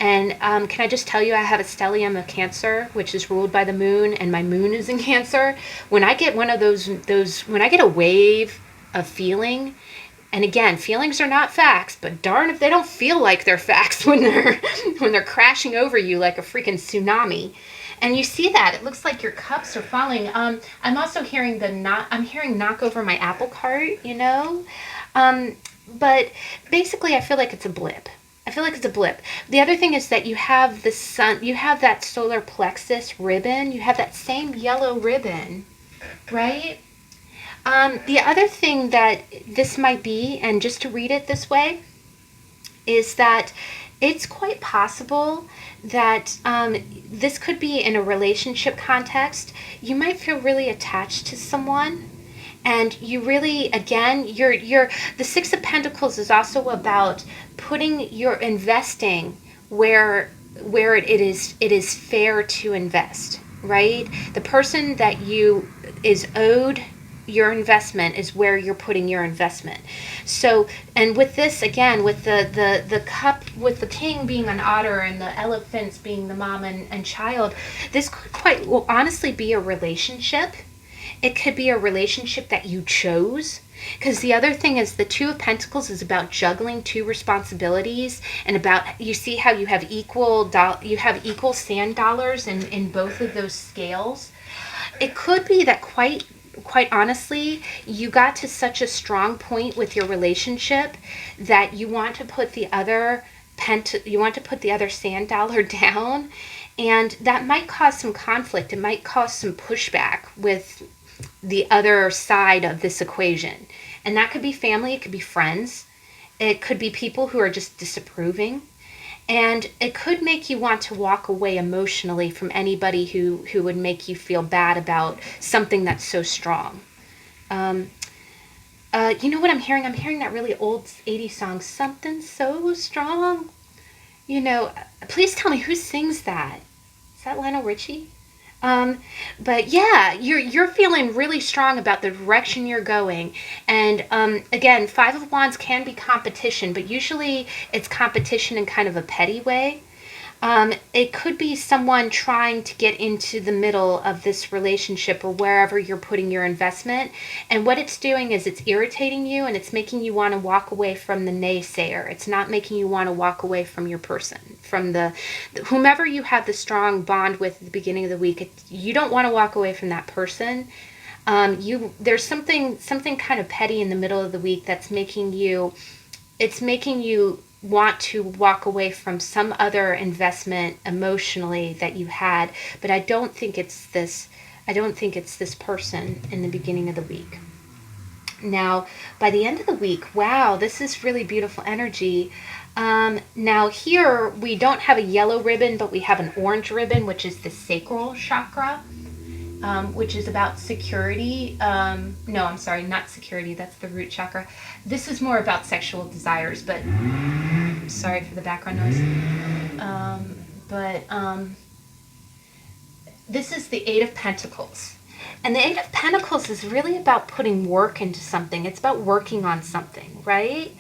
And can I just tell you, I have a stellium of Cancer, which is ruled by the moon, and my moon is in Cancer. When I get one of those when I get a wave of feeling. And again, feelings are not facts, but darn if they don't feel like they're facts when they're crashing over you like a freaking tsunami. And you see that. It looks like your cups are falling. I'm also hearing knock over my apple cart, But basically I feel like it's a blip. The other thing is that you have the sun, you have that solar plexus ribbon, you have that same yellow ribbon, right? The other thing that this might be, and just to read it this way, is that it's quite possible that this could be in a relationship context. You might feel really attached to someone, and you really, again, the Six of Pentacles is also about investing where it is fair to invest, right? The person that is owed your investment is where you're putting your investment. So, and with this, again, with the cup, with the king being an otter and the elephants being the mom and child, this could will honestly be a relationship. It could be a relationship that you chose. Because the other thing is the Two of Pentacles is about juggling two responsibilities, and about, you see how you have equal sand dollars in both of those scales. It could be that quite honestly, you got to such a strong point with your relationship that you want to put the other sand dollar down, and that might cause some conflict. It might cause some pushback with the other side of this equation. And that could be family, it could be friends, it could be people who are just disapproving. And it could make you want to walk away emotionally from anybody who would make you feel bad about something that's so strong. You know what I'm hearing? I'm hearing that really old 80s song, Something So Strong. Please tell me, who sings that? Is that Lionel Richie? But yeah, you're feeling really strong about the direction you're going. And again, Five of Wands can be competition, but usually it's competition in kind of a petty way. It could be someone trying to get into the middle of this relationship or wherever you're putting your investment. And what it's doing is it's irritating you, and it's making you want to walk away from the naysayer. It's not making you want to walk away from your person, from whomever you have the strong bond with at the beginning of the week. You don't want to walk away from that person. There's something kind of petty in the middle of the week that's making you want to walk away from some other investment emotionally that you had, but I don't think it's this person in the beginning of the week. Now, by the end of the week, wow, this is really beautiful energy. Now here we don't have a yellow ribbon, but we have an orange ribbon, which is the sacral chakra, which is about security. No, I'm sorry, not security. That's the root chakra. This is more about sexual desires, but sorry for the background noise. This is the Eight of Pentacles. And the Eight of Pentacles is really about putting work into something. It's about working on something, right?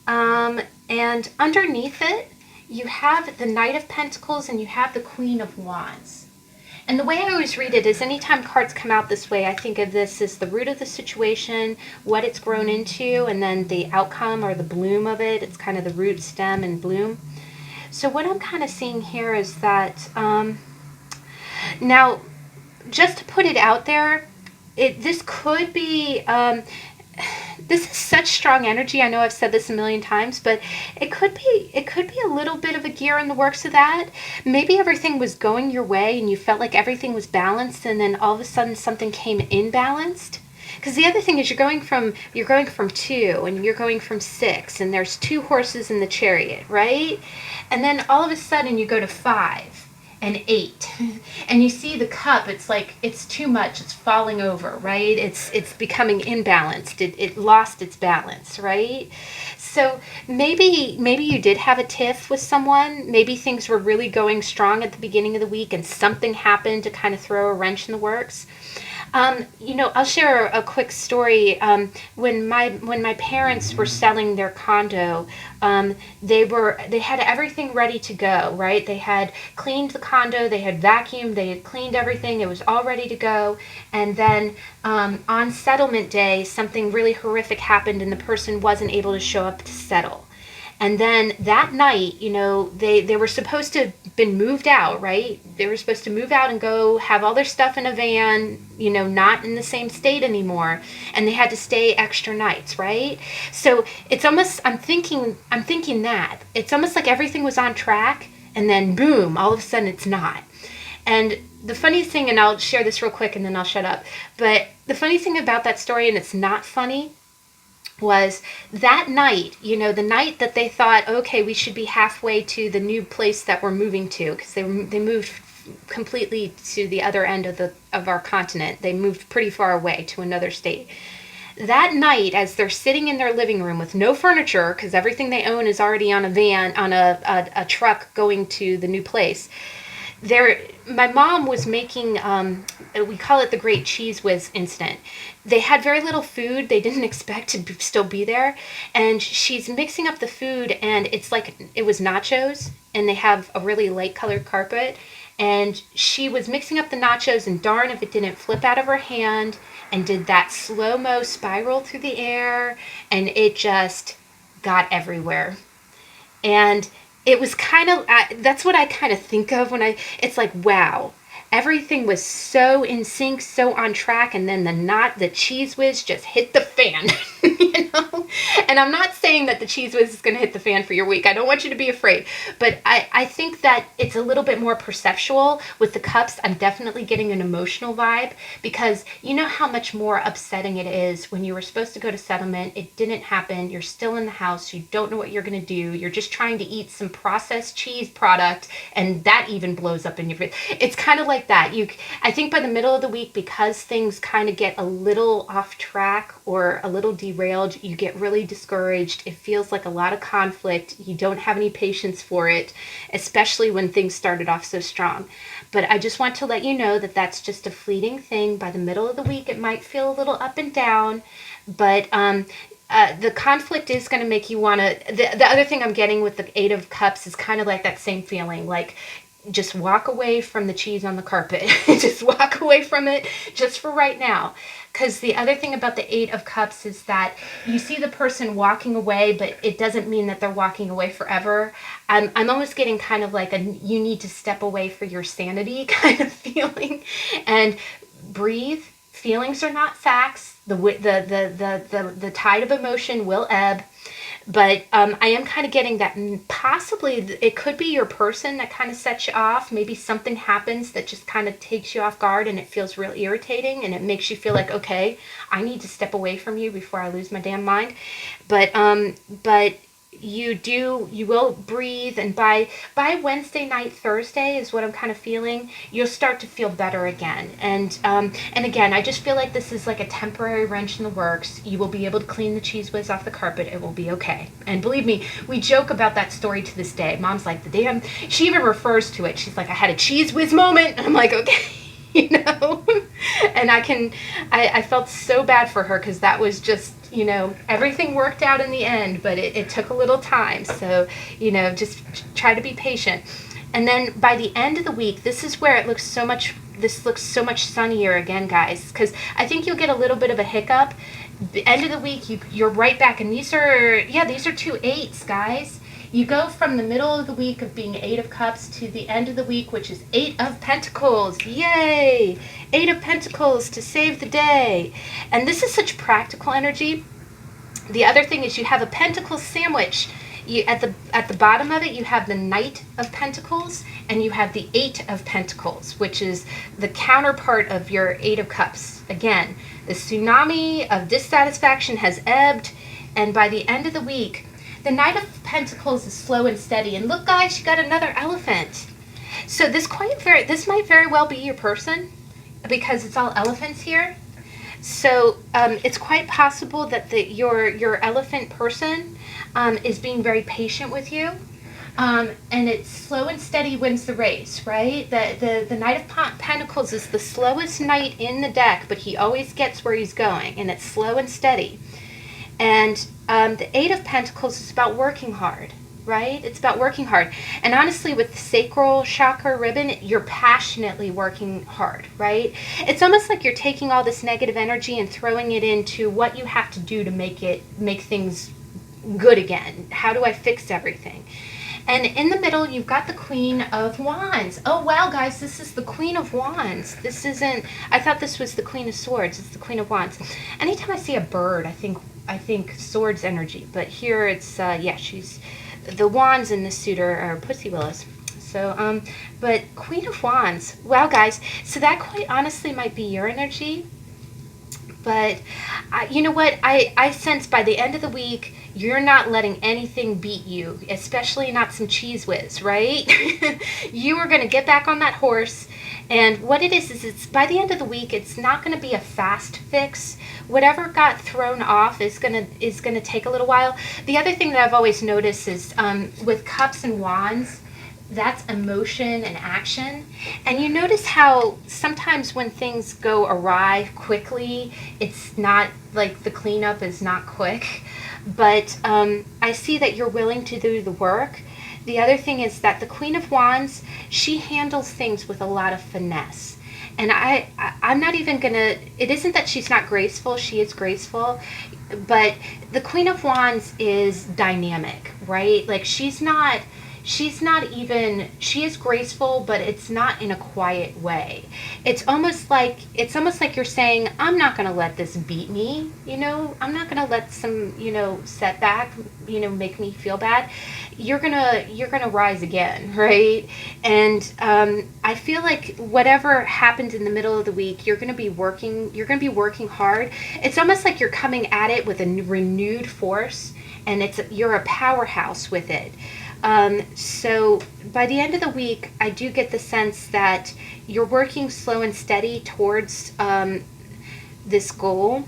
And underneath it, you have the Knight of Pentacles and you have the Queen of Wands. And the way I always read it is anytime cards come out this way, I think of this as the root of the situation, what it's grown into, and then the outcome or the bloom of it. It's kind of the root, stem, and bloom. So what I'm kind of seeing here is that, now, just to put it out there, this could be, this is such strong energy. I know I've said this a million times, but it could be a little bit of a gear in the works of that. Maybe everything was going your way and you felt like everything was balanced, and then all of a sudden something came imbalanced. Because the other thing is you're going from 2 and you're going from 6, and there's 2 horses in the chariot, right? And then all of a sudden you go to 5 and 8, and you see the cup. It's like it's too much. It's falling over, right? It's becoming imbalanced. It lost its balance, right? So maybe you did have a tiff with someone. Maybe things were really going strong at the beginning of the week, and something happened to kind of throw a wrench in the works. I'll share a quick story. When my parents were selling their condo, they had everything ready to go, right? They had cleaned the condo, they had vacuumed, they had cleaned everything. It was all ready to go. And then on settlement day, something really horrific happened, and the person wasn't able to show up to settle. And then that night, they were supposed to have been moved out, right? They were supposed to move out and go have all their stuff in a van, not in the same state anymore. And they had to stay extra nights, right? So it's almost, I'm thinking that. It's almost like everything was on track, and then boom, all of a sudden it's not. And the funny thing, and I'll share this real quick and then I'll shut up, but the funny thing about that story, and it's not funny, was that night, the night that they thought, okay, we should be halfway to the new place that we're moving to, because they moved completely to the other end of our continent. They moved pretty far away to another state. That night, as they're sitting in their living room with no furniture, because everything they own is already on a van, on a truck going to the new place, my mom was making, we call it the Great Cheese Whiz incident. They had very little food. They didn't expect to still be there. And she's mixing up the food, and it's like it was nachos, and they have a really light colored carpet. And she was mixing up the nachos, and darn if it didn't flip out of her hand and did that slow-mo spiral through the air, and it just got everywhere. And it was kind of, that's what I kind of think of when it's like, wow, everything was so in sync, so on track, and then the Cheese Whiz just hit the fan, And I'm not saying that the Cheese Whiz is going to hit the fan for your week. I don't want you to be afraid. But I think that it's a little bit more perceptual. With the cups, I'm definitely getting an emotional vibe, because you know how much more upsetting it is when you were supposed to go to settlement, it didn't happen, you're still in the house, you don't know what you're going to do, you're just trying to eat some processed cheese product, and that even blows up in your face. It's kind of like that. I think by the middle of the week, because things kind of get a little off track or a little derailed, you get really discouraged. It feels like a lot of conflict. You don't have any patience for it, especially when things started off so strong. But I just want to let you know that that's just a fleeting thing. By the middle of the week, it might feel a little up and down, but the conflict is going to make you want to. The other thing I'm getting with the Eight of Cups is kind of like that same feeling, like just walk away from the cheese on the carpet. Just walk away from it just for right now. Because the other thing about the Eight of Cups is that you see the person walking away, but it doesn't mean that they're walking away forever. I'm almost getting kind of like you need to step away for your sanity kind of feeling. And breathe. Feelings are not facts. The tide of emotion will ebb. But I am kind of getting that possibly it could be your person that kind of sets you off. Maybe something happens that just kind of takes you off guard, and it feels real irritating, and it makes you feel like, okay, I need to step away from you before I lose my damn mind. But you will breathe, and by Wednesday night, Thursday is what I'm kind of feeling, you'll start to feel better again. And again, I just feel like this is like a temporary wrench in the works. You will be able to clean the Cheese Whiz off the carpet. It will be okay. And believe me, we joke about that story to this day. Mom's like, she even refers to it. She's like, I had a Cheese Whiz moment. And I'm like, okay. And I felt so bad for her, because that was just, everything worked out in the end, but it took a little time. So, just try to be patient. And then by the end of the week, this is where this looks so much sunnier again, guys, because I think you'll get a little bit of a hiccup. The end of the week, you're right back. And these are 2 8s, guys. You go from the middle of the week of being 8 of Cups to the end of the week, which is 8 of Pentacles. Yay! 8 of Pentacles to save the day. And this is such practical energy. The other thing is you have a Pentacle sandwich. At the bottom of it, you have the Knight of Pentacles, and you have the 8 of Pentacles, which is the counterpart of your 8 of Cups. Again, the tsunami of dissatisfaction has ebbed, and by the end of the week, the Knight of Pentacles is slow and steady. And look, guys, you got another elephant. So this might very well be your person, because it's all elephants here. So it's quite possible that your elephant person is being very patient with you. And it's slow and steady wins the race, right? The Knight of Pentacles is the slowest knight in the deck, but he always gets where he's going, and it's slow and steady. And the 8 of Pentacles is about working hard, right? It's about working hard. And honestly, with the sacral chakra ribbon, you're passionately working hard, right? It's almost like you're taking all this negative energy and throwing it into what you have to do to make things good again. How do I fix everything? And in the middle, you've got the Queen of Wands. Oh, wow, guys, this is the Queen of Wands. This isn't, I thought this was the Queen of Swords. It's the Queen of Wands. Anytime I see a bird, I think swords energy. But here it's, yeah, she's, the wands in this suit are pussy willows. So, but Queen of Wands. Wow, guys. So that quite honestly might be your energy. But you know what? I sense by the end of the week, you're not letting anything beat you, especially not some cheese whiz, right? You are going to get back on that horse. And what it is it's by the end of the week, it's not going to be a fast fix. Whatever got thrown off is going to take a little while. The other thing that I've always noticed is with Cups and Wands, that's emotion and action. And you notice how sometimes when things go awry quickly, it's not like the cleanup is not quick. But I see that you're willing to do the work. The other thing is that the Queen of Wands, she handles things with a lot of finesse. And I'm not even going to, it isn't that she's not graceful, she is graceful, but the Queen of Wands is dynamic, right? Like she is graceful, but it's not in a quiet way. It's almost like you're saying, I'm not going to let this beat me, I'm not going to let some, setback, make me feel bad. You're going to rise again, right? And I feel like whatever happened in the middle of the week, you're going to be working hard. It's almost like you're coming at it with a renewed force, and you're a powerhouse with it. So by the end of the week, I do get the sense that you're working slow and steady towards this goal.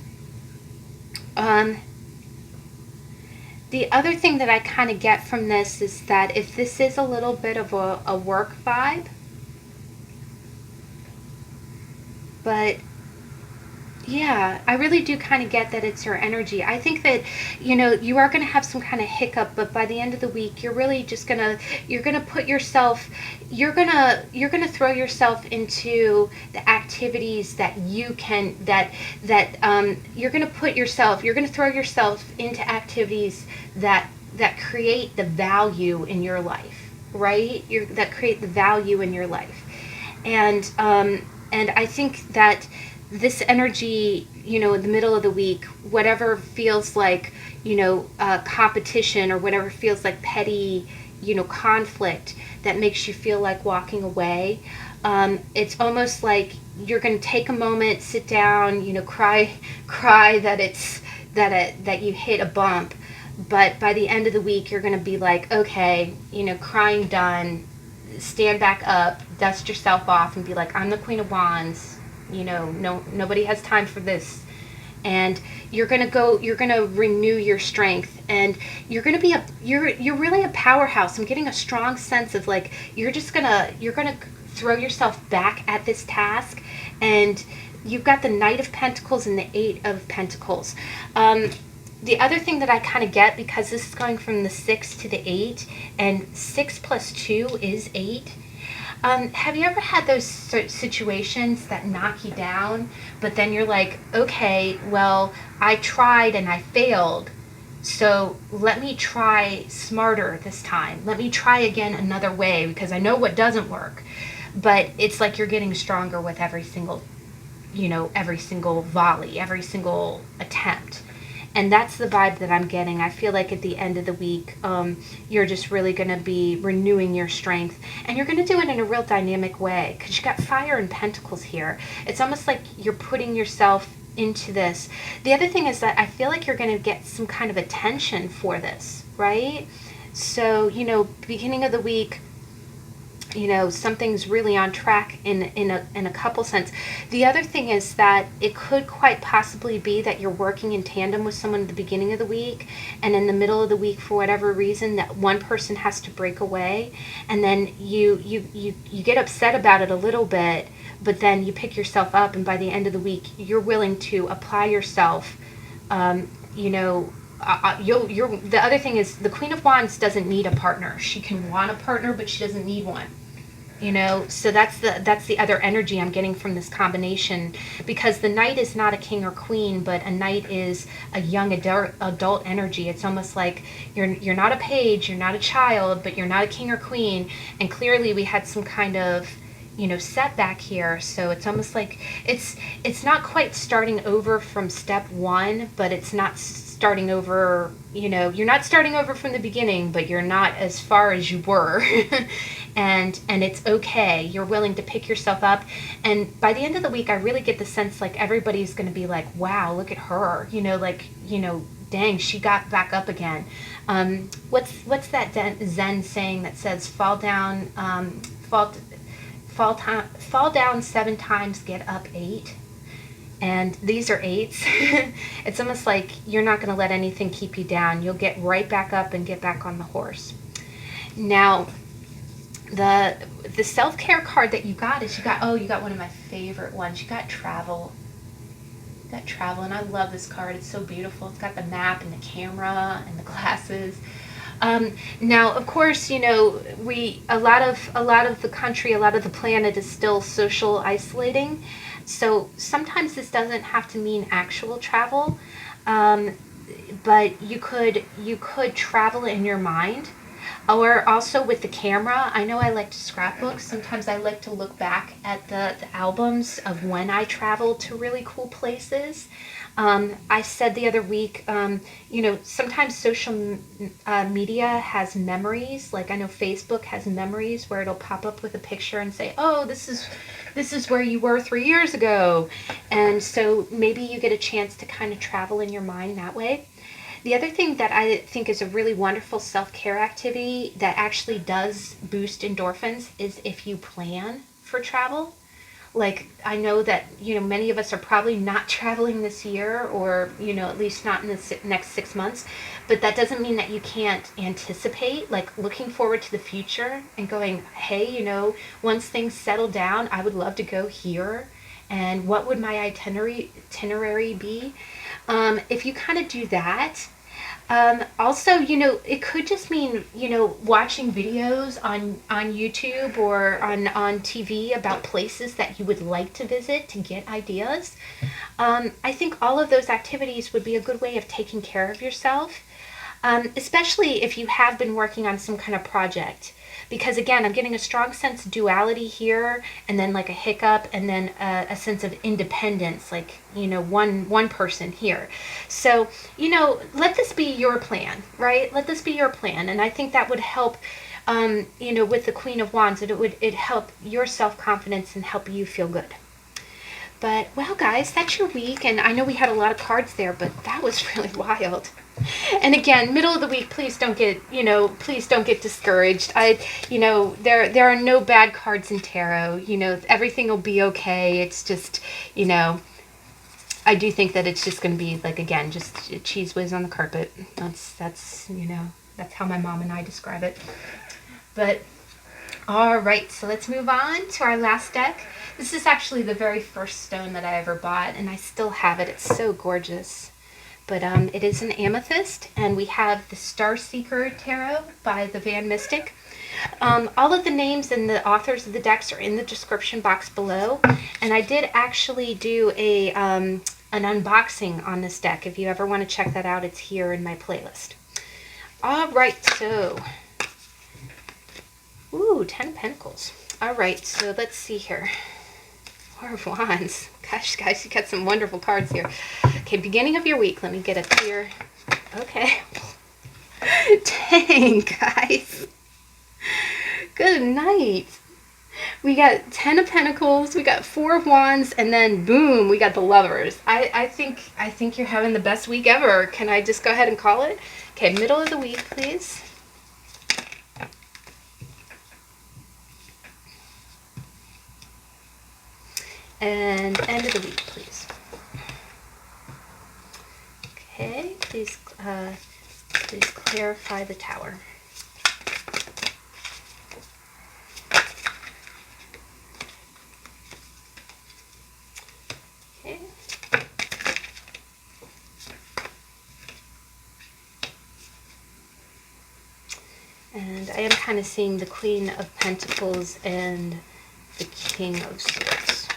The other thing that I kind of get from this is that if this is a little bit of a work vibe, but yeah, I really do kind of get that it's your energy. I think that, you are going to have some kind of hiccup, but by the end of the week, you're really just you're going to you're going to throw yourself into the activities that you can, you're going to throw yourself into activities that create the value in your life, right? That create the value in your life. And I think that this energy, in the middle of the week, whatever feels like, competition, or whatever feels like petty, conflict that makes you feel like walking away, it's almost like you're going to take a moment, sit down, cry that you hit a bump. But by the end of the week, you're going to be like, okay, crying done, stand back up, dust yourself off, and be like, I'm the Queen of Wands. Nobody has time for this. And you're going to renew your strength, and you're going to be you're really a powerhouse. I'm getting a strong sense of like, you're going to throw yourself back at this task. And you've got the Knight of Pentacles and the 8 of Pentacles. The other thing that I kind of get, because this is going from the 6 to the 8, and 6 plus 2 is 8. Have you ever had those situations that knock you down, but then you're like, okay, well, I tried and I failed, So let me try smarter this time. Let me try again another way, because I know what doesn't work. But it's like you're getting stronger with every single, every single volley, every single attempt. And that's the vibe that I'm getting. I feel like at the end of the week, you're just really going to be renewing your strength. And you're going to do it in a real dynamic way, because you got fire and pentacles here. It's almost like you're putting yourself into this. The other thing is that I feel like you're going to get some kind of attention for this, right? So, beginning of the week, something's really on track in a couple sense. The other thing is that it could quite possibly be that you're working in tandem with someone at the beginning of the week, and in the middle of the week, for whatever reason, that one person has to break away, and then you get upset about it a little bit, but then you pick yourself up, and by the end of the week, you're willing to apply yourself. The other thing is, the Queen of Wands doesn't need a partner. She can want a partner, but she doesn't need one. So that's the other energy I'm getting from this combination, because the Knight is not a king or queen, but a Knight is a young adult energy. It's almost like you're not a page, you're not a child, but you're not a king or queen, and clearly we had some kind of setback here. So it's almost like it's not quite starting over from step one, but it's not starting over, you're not starting over from the beginning, but you're not as far as you were. and it's okay. You're willing to pick yourself up, and by the end of the week, I really get the sense like everybody's going to be like, wow, look at her, dang, she got back up again. What's that Zen saying that says, fall down 7 times, get up 8? And these are 8s. It's almost like you're not going to let anything keep you down. You'll get right back up and get back on the horse. Now, the self-care card that you got is you got one of my favorite ones. You got travel. And I love this card. It's so beautiful. It's got the map and the camera and the glasses. Now, of course, a lot of the country, a lot of the planet is still social isolating. So sometimes this doesn't have to mean actual travel, but you could travel in your mind, or also with the camera. I know I like to scrapbook. Sometimes I like to look back at the albums of when I traveled to really cool places. I said the other week, sometimes social media has memories. Like I know Facebook has memories where it'll pop up with a picture and say, oh, this is where you were 3 years ago. And so maybe you get a chance to kind of travel in your mind that way. The other thing that I think is a really wonderful self-care activity that actually does boost endorphins is if you plan for travel. Like, I know that, many of us are probably not traveling this year, or, at least not in the next 6 months. But that doesn't mean that you can't anticipate, like looking forward to the future and going, hey, once things settle down, I would love to go here. And what would my itinerary be? If you kind of do that. Also, it could just mean, watching videos on YouTube or on TV about places that you would like to visit to get ideas. I think all of those activities would be a good way of taking care of yourself, especially if you have been working on some kind of project. Because again, I'm getting a strong sense of duality here, and then like a hiccup, and then a sense of independence, like, one person here. So, let this be your plan, right? Let this be your plan. And I think that would help, with the Queen of Wands, it'd help your self-confidence and help you feel good. But, well, guys, that's your week. And I know we had a lot of cards there, but that was really wild. And again, middle of the week, please don't get discouraged. There are no bad cards in tarot. Everything will be okay. It's just, I do think that it's just going to be like, again, just cheese whiz on the carpet. That's how my mom and I describe it. But all right, so let's move on to our last deck. This is actually the very first stone that I ever bought, and I still have it. It's so gorgeous. But it is an amethyst, and we have the Starseeker Tarot by the Van Mystic. All of the names and the authors of the decks are in the description box below. And I did actually do a an unboxing on this deck. If you ever want to check that out, it's here in my playlist. All right, so, ooh, 10 of Pentacles. All right, so let's see here. Four of Wands. Gosh, guys, you got some wonderful cards here. Okay, beginning of your week. Let me get a clear. Okay. Dang, guys. Good night. We got 10 of Pentacles, we got 4 of Wands, and then boom, we got the Lovers. I think you're having the best week ever. Can I just go ahead and call it? Okay, middle of the week, please. And end of the week, please. Okay, please clarify the Tower. Okay. And I am kind of seeing the Queen of Pentacles and the King of Swords.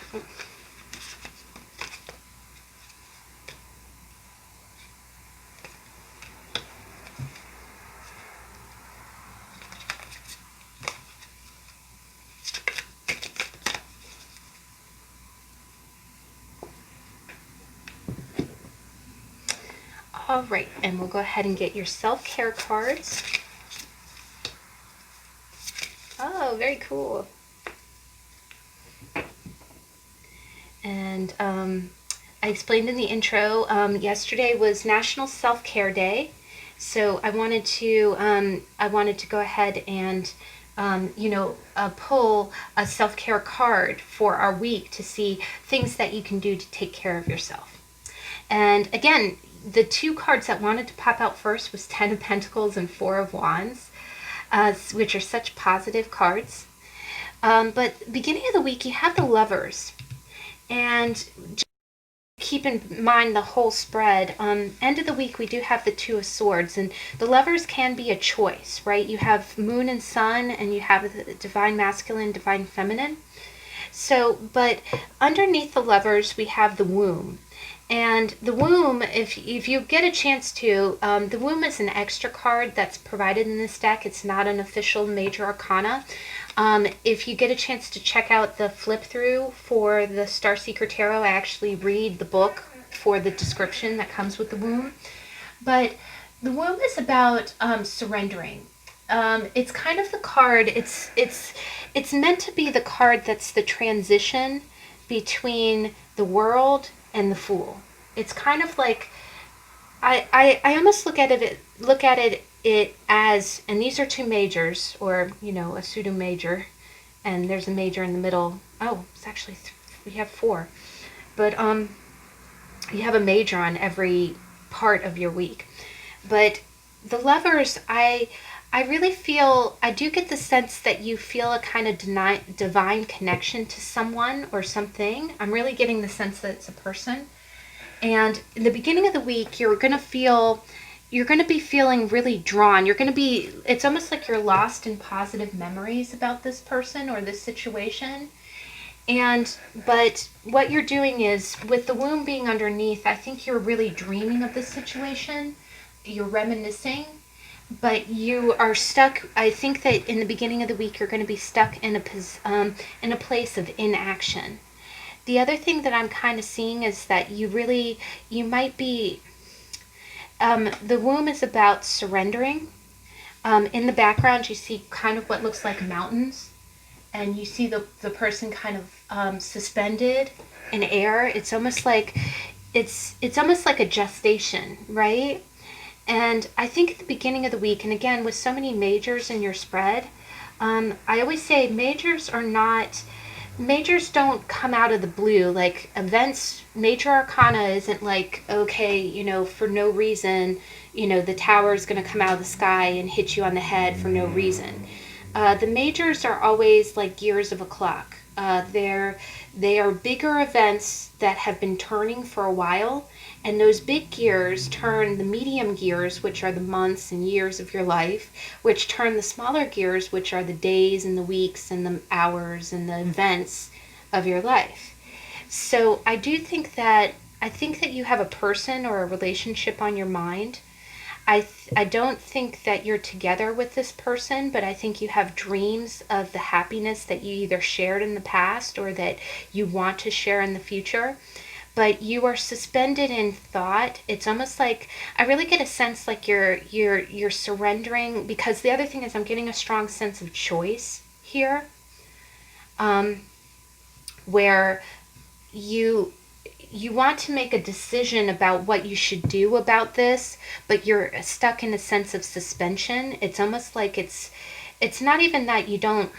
All right, and we'll go ahead and get your self-care cards. Oh, very cool. And I explained in the intro, yesterday was National Self-Care Day, so I wanted to go ahead and pull a self-care card for our week to see things that you can do to take care of yourself. And again, the 2 cards that wanted to pop out first was 10 of Pentacles and 4 of Wands, which are such positive cards. But beginning of the week, you have the Lovers. And just keep in mind the whole spread. End of the week, we do have the 2 of Swords. And the Lovers can be a choice, right? You have Moon and Sun, and you have the Divine Masculine, Divine Feminine. So, but underneath the Lovers, we have the Womb. And the Womb, if you get a chance to, the Womb is an extra card that's provided in this deck. It's not an official major arcana. If you get a chance to check out the flip through for the Starseeker Tarot, I actually read the book for the description that comes with the Womb. But the Womb is about surrendering. It's kind of the card. It's meant to be the card that's the transition between the world and the Fool. It's kind of like I almost look at it as, and these are 2 majors, or a pseudo major, and there's a major in the middle. Oh, it's actually we have 4, but you have a major on every part of your week. But the Lovers, I really feel, I do get the sense that you feel a kind of divine connection to someone or something. I'm really getting the sense that it's a person. And in the beginning of the week, you're going to be feeling really drawn. It's almost like you're lost in positive memories about this person or this situation. But what you're doing is, with the Womb being underneath, I think you're really dreaming of this situation. You're reminiscing. But you are stuck. I think that in the beginning of the week, you're going to be stuck in a place of inaction. The other thing that I'm kind of seeing is that you might be, the Womb is about surrendering. In the background, you see kind of what looks like mountains, and you see the person kind of suspended in air. It's almost like a gestation, right? And I think at the beginning of the week, and again, with so many majors in your spread, I always say majors don't come out of the blue. Like events, major arcana isn't like, okay, for no reason, the tower is going to come out of the sky and hit you on the head for no reason. The majors are always like gears of a clock. They are bigger events that have been turning for a while, and those big gears turn the medium gears, which are the months and years of your life, which turn the smaller gears, which are the days and the weeks and the hours and the events of your life. So I do think that I think that you have a person or a relationship on your mind. I don't think that you're together with this person, but I think you have dreams of the happiness that you either shared in the past or that you want to share in the future. But you are suspended in thought. It's almost like I really get a sense like you're surrendering, because the other thing is I'm getting a strong sense of choice here, um, where you you want to make a decision about what you should do about this, but you're stuck in a sense of suspension. It's almost like it's not even that you don't,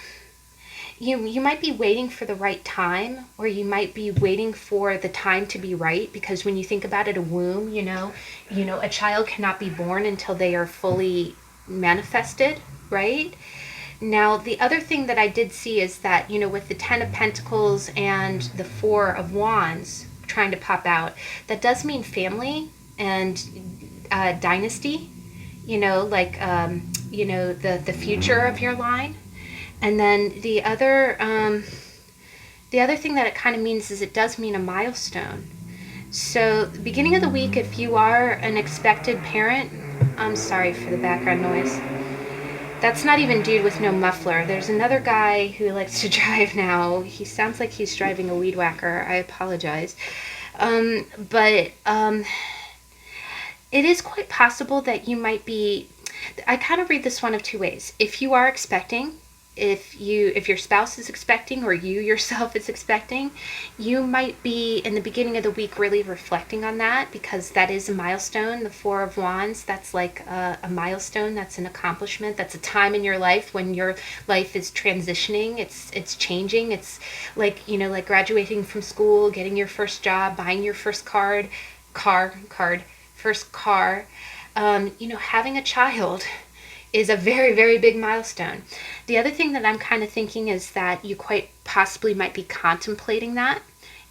you might be waiting for the right time, or you might be waiting for the time to be right, because when you think about it, a womb, a child cannot be born until they are fully manifested, right? Now, the other thing that I did see is that, with the Ten of Pentacles and the Four of Wands trying to pop out, that does mean family and dynasty, the future of your line. And then the other thing that it kind of means is it does mean a milestone. So, the beginning of the week, if you are an expected parent, I'm sorry for the background noise. That's not even dude with no muffler. There's another guy who likes to drive now. He sounds like he's driving a weed whacker. I apologize. But it is quite possible that you might be... I kind of read this one of two ways. If you are expecting, if your spouse is expecting, or you yourself is expecting, you might be in the beginning of the week really reflecting on that, because that is a milestone. The Four of Wands, that's like a milestone, that's an accomplishment, that's a time in your life when your life is transitioning, it's changing. It's like, like graduating from school, getting your first job, buying your first first car, having a child is a very, very big milestone. The other thing that I'm kind of thinking is that you quite possibly might be contemplating that.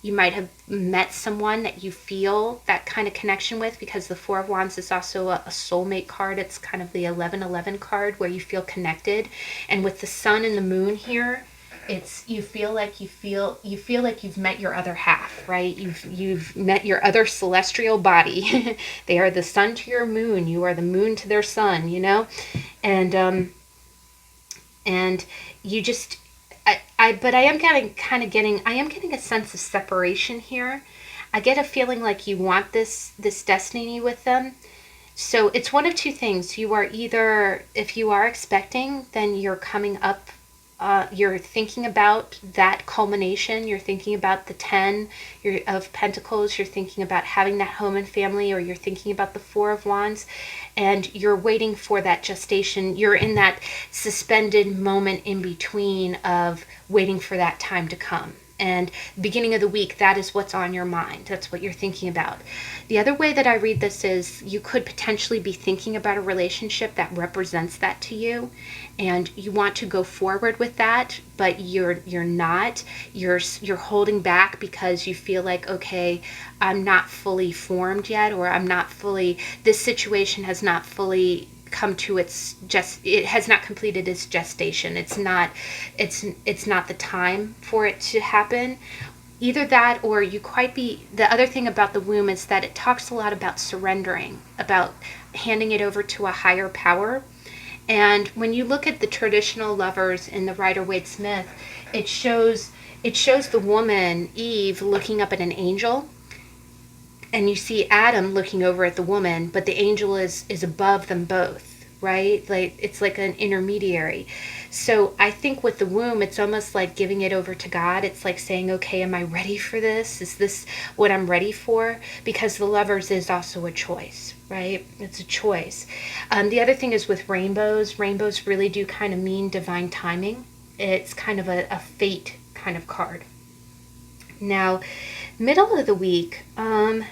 You might have met someone that you feel that kind of connection with, because the Four of Wands is also a soulmate card. It's kind of the 1111 card where you feel connected. And with the sun and the moon here, it's you feel like you've met your other half, right? You've met your other celestial body. They are the sun to your moon, you are the moon to their sun, and you just but I am getting a sense of separation here. I get a feeling like you want this destiny with them. So it's one of two things. You are either, if you are expecting, then you're coming up, you're thinking about that culmination. You're thinking about the 10 of Pentacles. You're thinking about having that home and family, or you're thinking about the Four of Wands, and you're waiting for that gestation. You're in that suspended moment in between of waiting for that time to come. And beginning of the week, that is what's on your mind. That's what you're thinking about. The other way that I read this is you could potentially be thinking about a relationship that represents that to you, and you want to go forward with that, but you're not. You're holding back because you feel like, okay, I'm not fully formed yet, or this situation has not fully come to it has not completed its gestation. It's not the time for it to happen. Either that, or you quite be... The other thing about the womb is that it talks a lot about surrendering, about handing it over to a higher power. And when you look at the traditional lovers in the Rider-Waite-Smith, it shows the woman, Eve, looking up at an angel, and you see Adam looking over at the woman, but the angel is above them both, right? Like, it's like an intermediary. So I think with the womb, it's almost like giving it over to God. It's like saying, okay, am I ready for this? Is this what I'm ready for? Because the lovers is also a choice, right? It's a choice. The other thing is with rainbows. Rainbows really do kind of mean divine timing. It's kind of a fate kind of card. Now, middle of the week, the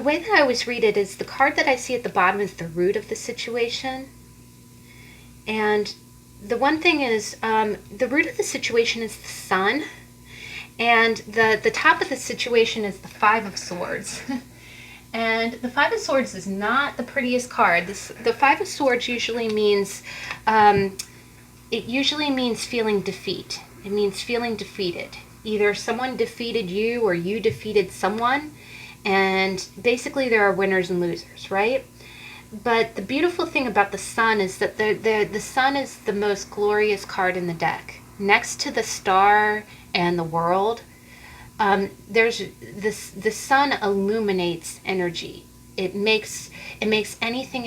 way that I always read it is the card that I see at the bottom is the root of the situation. And the one thing is, the root of the situation is the sun, and the top of the situation is the Five of Swords. And the Five of Swords is not the prettiest card. The Five of Swords usually means, feeling defeat. It means feeling defeated. either someone defeated you or you defeated someone, and basically there are winners and losers, right? But the beautiful thing about the sun is that the sun is the most glorious card in the deck. Next to the star and the world, there's this. The sun illuminates energy. It makes anything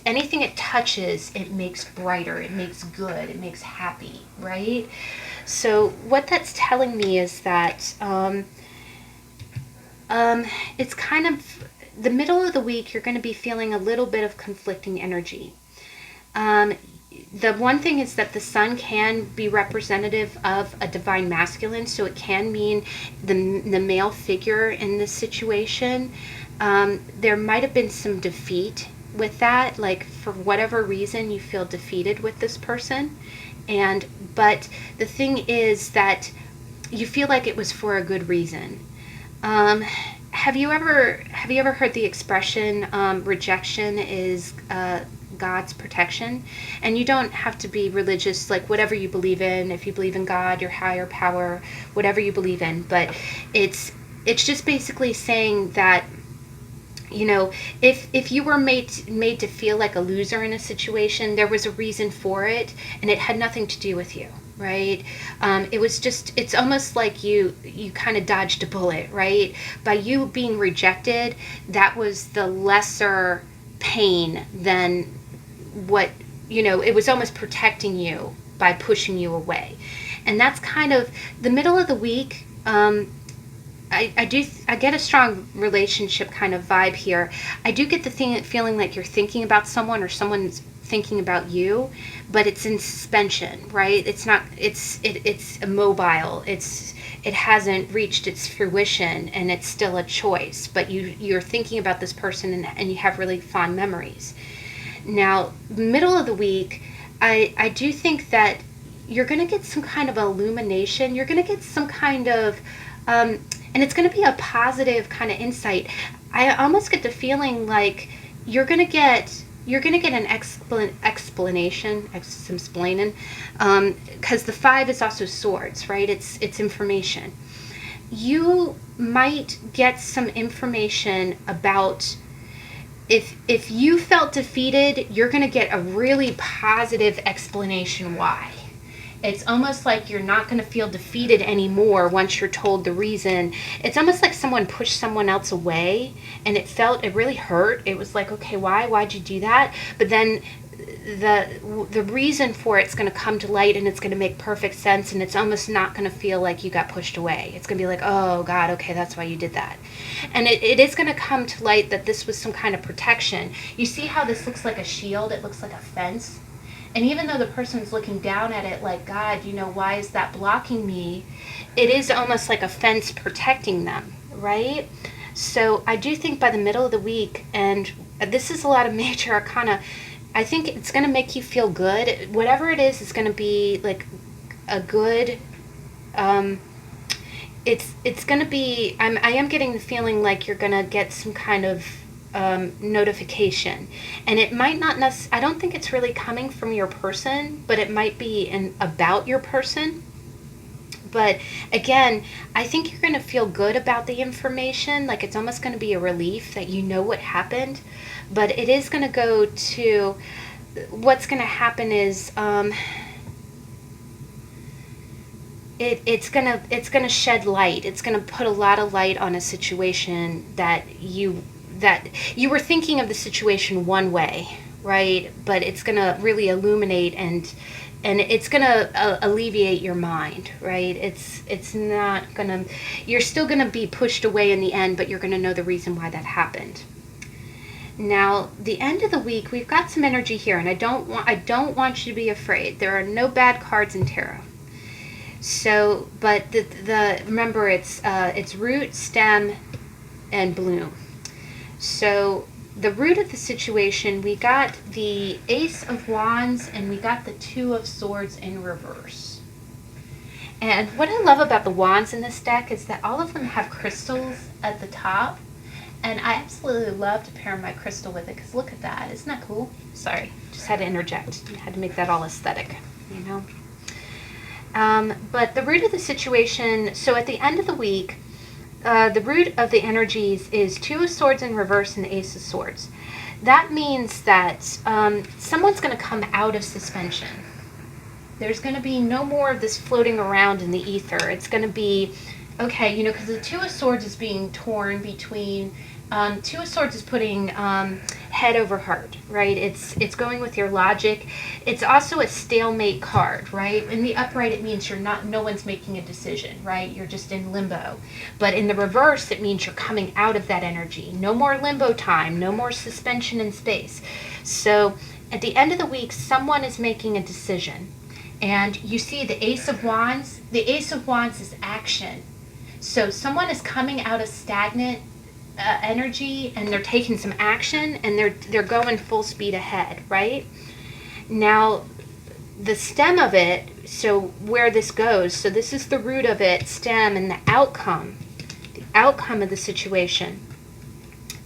anything it touches, it makes brighter, it makes good, it makes happy, right? So what that's telling me is that it's kind of the middle of the week. You're going to be feeling a little bit of conflicting energy. The one thing is that the sun can be representative of a divine masculine, so it can mean the male figure in this situation. There might have been some defeat with that, like for whatever reason you feel defeated with this person, but the thing is that you feel like it was for a good reason. Have you ever heard the expression, rejection is God's protection? And you don't have to be religious, like whatever you believe in, if you believe in God, your higher power, whatever you believe in, but it's just basically saying that, you know, if you were made to feel like a loser in a situation, there was a reason for it, and it had nothing to do with you, right? It's almost like you kind of dodged a bullet, right? By you being rejected, that was the lesser pain than what, it was almost protecting you by pushing you away. And that's kind of the middle of the week. I get a strong relationship kind of vibe here. I do get the feeling like you're thinking about someone or someone's thinking about you, but it's in suspension, right? It's not. It's immobile. It hasn't reached its fruition, and it's still a choice. But you're thinking about this person, and you have really fond memories. Now, middle of the week, I do think that you're going to get some kind of illumination. You're going to get some kind of and it's going to be a positive kind of insight. I almost get the feeling like you're going to get an explanation, because the 5 is also swords, right? It's information. You might get some information about, if you felt defeated, you're going to get a really positive explanation why. It's almost like you're not going to feel defeated anymore once you're told the reason. It's almost like someone pushed someone else away, and it really hurt. It was like, okay, why'd you do that? But then the reason for it's going to come to light, and it's going to make perfect sense, and it's almost not going to feel like you got pushed away. It's going to be like, oh God, okay, that's why you did that. And it is going to come to light that this was some kind of protection. You see how this looks like a shield? It looks like a fence. And even though the person's looking down at it like, God, why is that blocking me? It is almost like a fence protecting them, right? So I do think by the middle of the week, and this is a lot of major arcana, I think it's going to make you feel good. Whatever it is going to be like a good, it's going to be, I am getting the feeling like you're going to get some kind of notification, and it might not I don't think it's really coming from your person, but it might be about your person. But again, I think you're going to feel good about the information, like it's almost going to be a relief that you know what happened. But it is going to go to, what's going to happen is it's gonna shed light. It's gonna put a lot of light on a situation that you were thinking of the situation one way, right? But it's going to really illuminate, and it's going to alleviate your mind, right? It's not going to, you're still going to be pushed away in the end, but you're going to know the reason why that happened. Now, the end of the week, we've got some energy here, and I don't want you to be afraid. There are no bad cards in tarot. So, but remember, it's root, stem, and bloom. So the root of the situation, we got the Ace of Wands, and we got the 2 of Swords in reverse. And what I love about the wands in this deck is that all of them have crystals at the top. And I absolutely love to pair my crystal with it, because look at that. Isn't that cool? Sorry, just had to interject. I had to make that all aesthetic, But the root of the situation, so at the end of the week, the root of the energies is Two of Swords in reverse and the Ace of Swords. That means that someone's going to come out of suspension. There's going to be no more of this floating around in the ether. It's going to be, okay, you know, because the Two of Swords is being torn between, Two of Swords is putting head over heart, right? It's going with your logic. It's also a stalemate card, right? In the upright, it means no one's making a decision, right? You're just in limbo. But in the reverse, it means you're coming out of that energy. No more limbo time, no more suspension in space. So at the end of the week, someone is making a decision. And you see the Ace of Wands. The Ace of Wands is action. So someone is coming out of stagnant energy, and they're taking some action, and they're going full speed ahead, right? Now, the stem of it, so where this goes, so this is the root of it, stem, and the outcome of the situation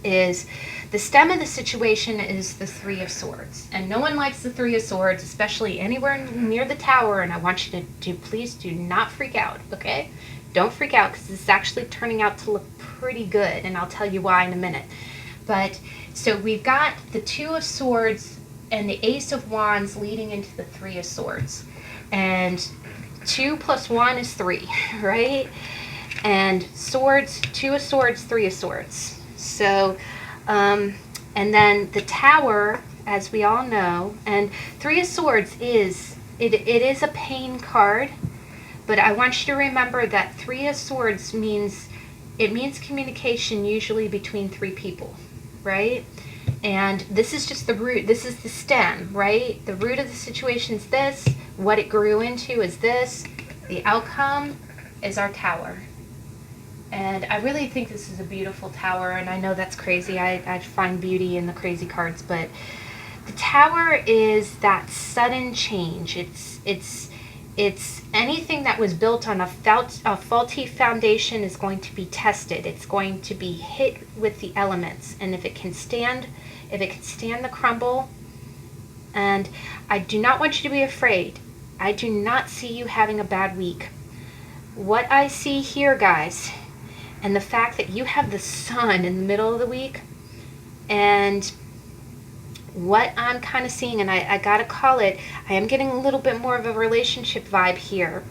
is, the stem of the situation is the Three of Swords. And no one likes the Three of Swords, especially anywhere near the tower, and I want you to please do not freak out, okay? Don't freak out, because this is actually turning out to look pretty good, and I'll tell you why in a minute. But, so we've got the Two of Swords and the Ace of Wands leading into the Three of Swords. And 2 + 1 is 3, right? And swords, 2 of Swords, 3 of Swords. So, and then the Tower, as we all know, and 3 of Swords is, it is a pain card, but I want you to remember that 3 of Swords means communication, usually between 3 people, right? And this is just the root, this is the stem, right? The root of the situation is this, what it grew into is this, the outcome is our Tower. And I really think this is a beautiful Tower, and I know that's crazy. I find beauty in the crazy cards, but the Tower is that sudden change. It's anything that was built on a faulty foundation is going to be tested. It's going to be hit with the elements, and if it can stand the crumble. And I do not want you to be afraid. I do not see you having a bad week. What I see here, guys, and the fact that you have the sun in the middle of the week, and what I'm kind of seeing, and I gotta call it, I am getting a little bit more of a relationship vibe here.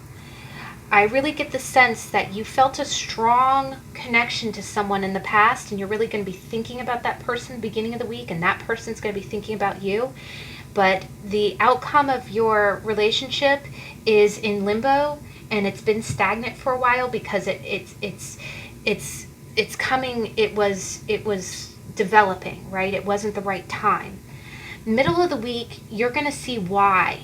I really get the sense that you felt a strong connection to someone in the past, and you're really going to be thinking about that person at the beginning of the week, and that person's going to be thinking about you. But the outcome of your relationship is in limbo, and it's been stagnant for a while because it's coming. It was developing, right? It wasn't the right time. Middle of the week, you're going to see why.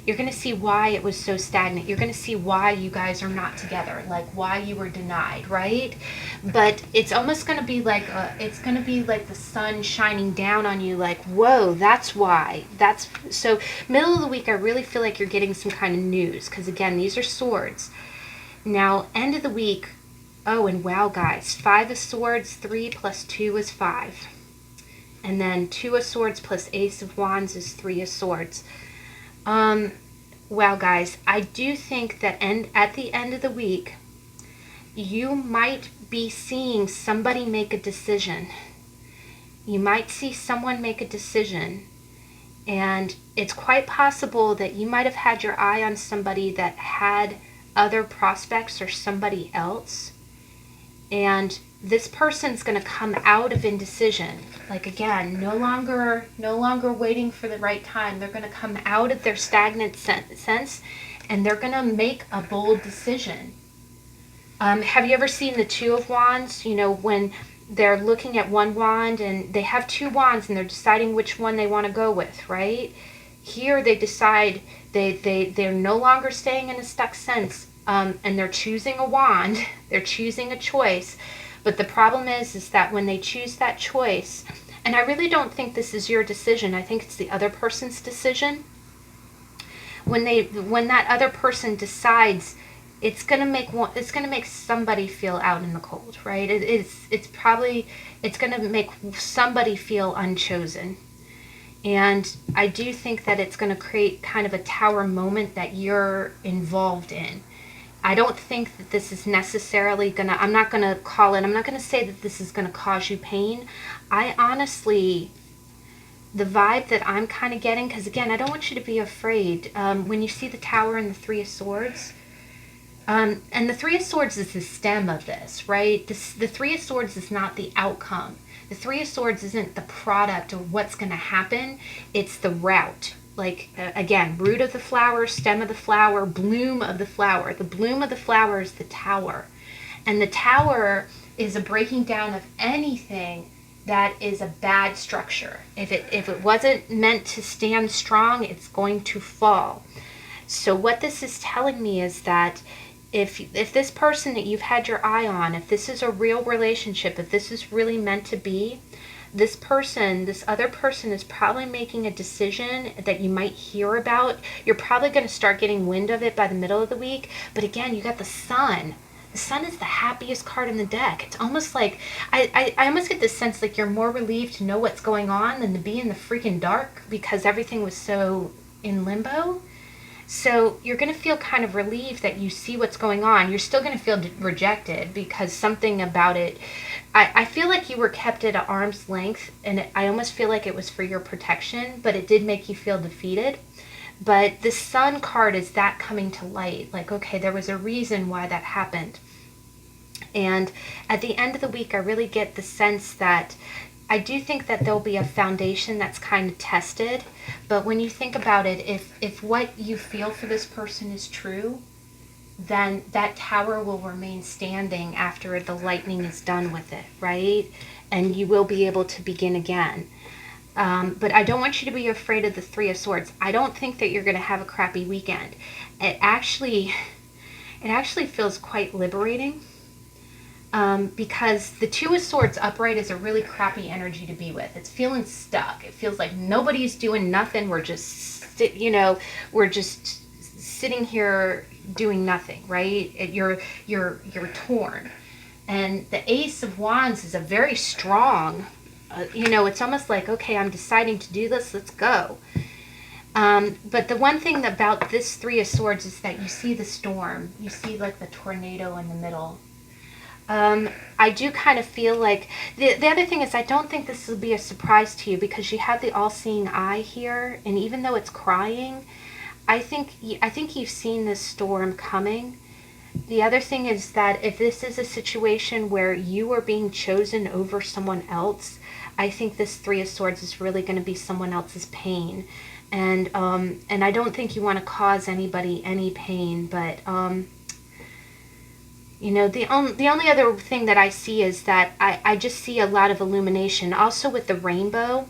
You're going to see why it was so stagnant. You're going to see why you guys are not together, like why you were denied, right? But it's almost going to be like the sun shining down on you, like, whoa, that's why. So middle of the week, I really feel like you're getting some kind of news, because again, these are swords. Now, end of the week, oh, and wow, guys, 5 of Swords, 3 + 2 is 5. And then 2 of Swords plus Ace of Wands is 3 of Swords. Wow, guys, I do think that at the end of the week, you might be seeing somebody make a decision. You might see someone make a decision, and it's quite possible that you might have had your eye on somebody that had other prospects or somebody else, and this person's going to come out of indecision. Like, again, no longer waiting for the right time. They're going to come out of their stagnant sense, and they're going to make a bold decision. Have you ever seen the 2 of Wands? You know, when they're looking at one wand and they have 2 wands and they're deciding which one they want to go with, right? Here they decide they're no longer staying in a stuck sense, and they're choosing a wand. They're choosing a choice. But the problem is that when they choose that choice, and I really don't think this is your decision, I think it's the other person's decision. When that other person decides, it's gonna make somebody feel out in the cold, right? It's gonna make somebody feel unchosen. And I do think that it's going to create kind of a tower moment that you're involved in. I don't think that this is necessarily going to, I'm not going to call it, I'm not going to say that this is going to cause you pain. I honestly, the vibe that I'm kind of getting, because again, I don't want you to be afraid. When you see the Tower and the Three of Swords, and the Three of Swords is the stem of this, right? The Three of Swords is not the outcome. The Three of Swords isn't the product of what's going to happen. It's the route. Like, again, root of the flower, stem of the flower, bloom of the flower. The bloom of the flower is the tower. And the tower is a breaking down of anything that is a bad structure. If it wasn't meant to stand strong, it's going to fall. So what this is telling me is that if this person that you've had your eye on, if this is a real relationship, if this is really meant to be, this other person is probably making a decision that you might hear about. You're probably going to start getting wind of it by the middle of the week. But again, you got the Sun. The Sun is the happiest card in the deck. It's almost like, I almost get this sense like you're more relieved to know what's going on than to be in the freaking dark because everything was so in limbo. So you're going to feel kind of relieved that you see what's going on. You're still going to feel rejected because something about it, I feel like you were kept at an arm's length, and I almost feel like it was for your protection, but it did make you feel defeated. But the Sun card is that coming to light. Like, okay, there was a reason why that happened. And at the end of the week, I really get the sense that I do think that there'll be a foundation that's kind of tested. But when you think about it, if what you feel for this person is true, then that tower will remain standing after the lightning is done with it, right? And you will be able to begin again. But I don't want you to be afraid of the Three of Swords. I don't think that you're going to have a crappy weekend. It actually feels quite liberating. Because the Two of Swords upright is a really crappy energy to be with. It's feeling stuck. It feels like nobody's doing nothing. We're just, we're just sitting here doing nothing, right? You're torn. And the Ace of Wands is a very strong, it's almost like, okay, I'm deciding to do this. Let's go. But the one thing about this Three of Swords is that you see the storm. You see like the tornado in the middle. I do kind of feel like the other thing is I don't think this will be a surprise to you because you have the all-seeing eye here, and even though it's crying, I think you've seen this storm coming. The other thing is that if this is a situation where you are being chosen over someone else, I think this Three of Swords is really going to be someone else's pain, and I don't think you want to cause anybody any pain, but the only other thing that I see is that I just see a lot of illumination. Also with the rainbow,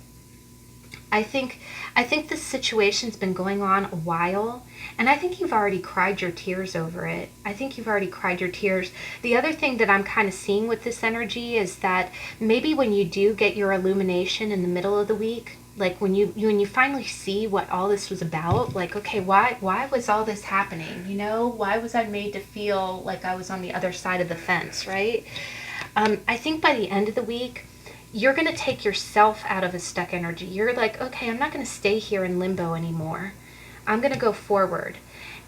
I think this situation's been going on a while, and I think you've already cried your tears over it. I think you've already cried your tears. The other thing that I'm kind of seeing with this energy is that maybe when you do get your illumination in the middle of the week, like when you finally see what all this was about, like, okay, why was all this happening? Why was I made to feel like I was on the other side of the fence, right? I think by the end of the week, you're going to take yourself out of a stuck energy. You're like, okay, I'm not going to stay here in limbo anymore. I'm going to go forward.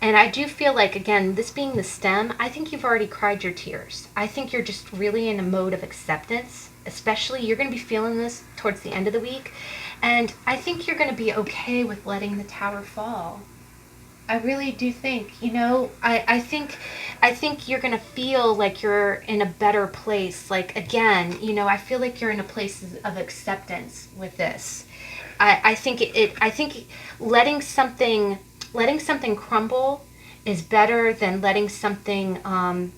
And I do feel like, again, this being the stem, I think you've already cried your tears. I think you're just really in a mode of acceptance. Especially, you're going to be feeling this towards the end of the week. And I think you're going to be okay with letting the tower fall. I really do think, I think you're going to feel like you're in a better place. Like, again, I feel like you're in a place of acceptance with this. I think letting something crumble is better than letting something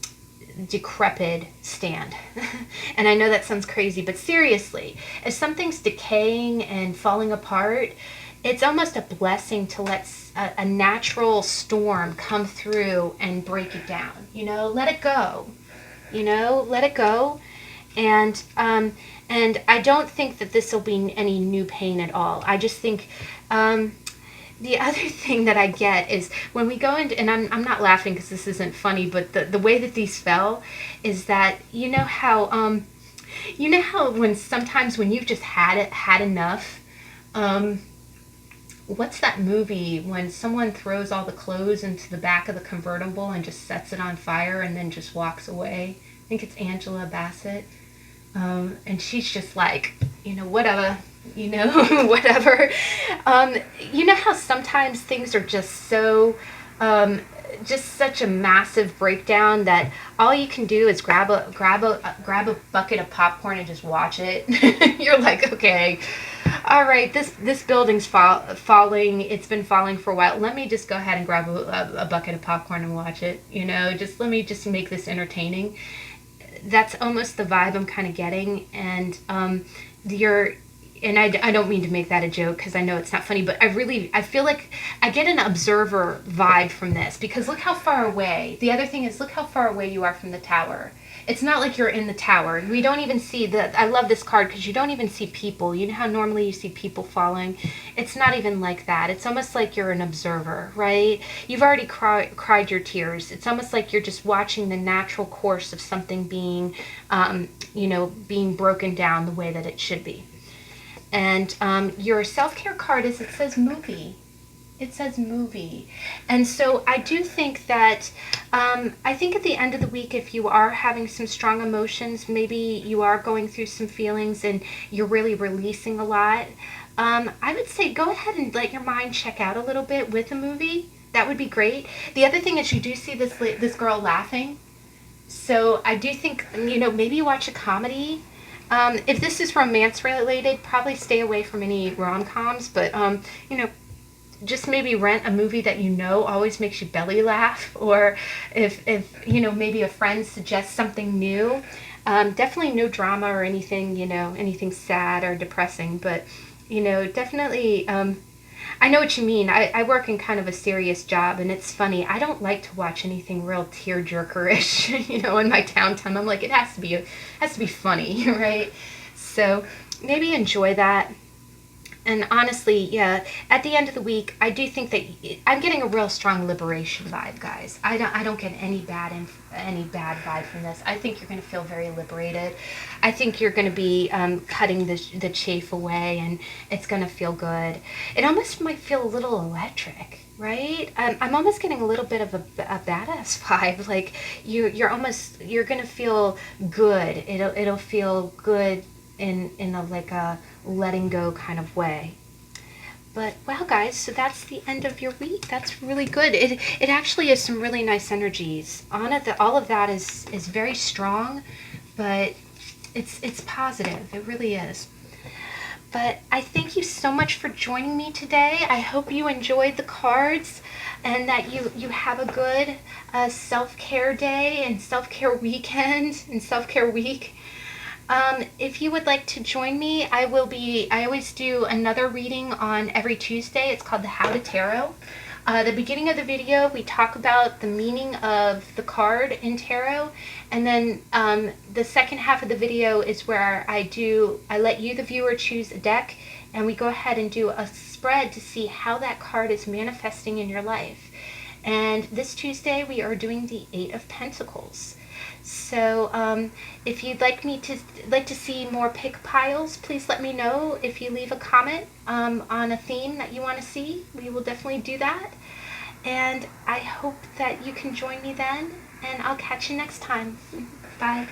decrepit stand. And I know that sounds crazy, but seriously, if something's decaying and falling apart, it's almost a blessing to let a natural storm come through and break it down. Let it go. Let it go. And I don't think that this will be any new pain at all. I just think the other thing that I get is when we go into, and I'm not laughing because this isn't funny, but the way that these fell is that how when sometimes when you've just had enough, what's that movie when someone throws all the clothes into the back of the convertible and just sets it on fire and then just walks away? I think it's Angela Bassett. And she's just like, whatever, whatever. You know how sometimes things are just so, just such a massive breakdown that all you can do is grab a bucket of popcorn and just watch it. You're like, okay, all right, this building's falling. It's been falling for a while. Let me just go ahead and grab a bucket of popcorn and watch it. Just let me just make this entertaining. That's almost the vibe I'm kind of getting, and I don't mean to make that a joke because I know it's not funny, but I feel like I get an observer vibe from this, because look how far away. The other thing is, look how far away you are from the tower. It's not like you're in the tower. We don't even see I love this card because you don't even see people. You know how normally you see people falling? It's not even like that. It's almost like you're an observer, right? You've already cried your tears. It's almost like you're just watching the natural course of something being, being broken down the way that it should be. And your self-care card it says movie. It says movie. And so I do think that, I think at the end of the week, if you are having some strong emotions, maybe you are going through some feelings and you're really releasing a lot, I would say go ahead and let your mind check out a little bit with a movie. That would be great. The other thing is you do see this girl laughing. So I do think, maybe watch a comedy. If this is romance related, probably stay away from any rom-coms, but, just maybe rent a movie that always makes you belly laugh, or if maybe a friend suggests something new. Definitely no drama or anything, anything sad or depressing, but, definitely, I know what you mean. I work in kind of a serious job, and it's funny. I don't like to watch anything real tearjerker-ish, in my downtime. I'm like, it has to be funny, right? So maybe enjoy that. And honestly, yeah, at the end of the week, I do think that I'm getting a real strong liberation vibe, guys. I don't get any bad vibe from this. I think you're going to feel very liberated. I think you're going to be cutting the chafe away, and it's going to feel good. It almost might feel a little electric, right? I'm almost getting a little bit of a badass vibe. Like you're going to feel good. It'll feel good in a letting go kind of way. But well, guys, so that's the end of your week. That's really good. It actually is some really nice energies on it. All of that is very strong, but it's positive. It really is. But I thank you so much for joining me today. I hope you enjoyed the cards, and that you have a good self-care day and self-care weekend and self-care week. If you would like to join me, I always do another reading on every Tuesday. It's called the How to Tarot. The beginning of the video, we talk about the meaning of the card in tarot, and then the second half of the video is where I let you, the viewer, choose a deck, and we go ahead and do a spread to see how that card is manifesting in your life. And this Tuesday, we are doing the Eight of Pentacles. So if you'd like to see more pick piles, please let me know. If you leave a comment on a theme that you want to see, we will definitely do that. And I hope that you can join me then, and I'll catch you next time. Bye.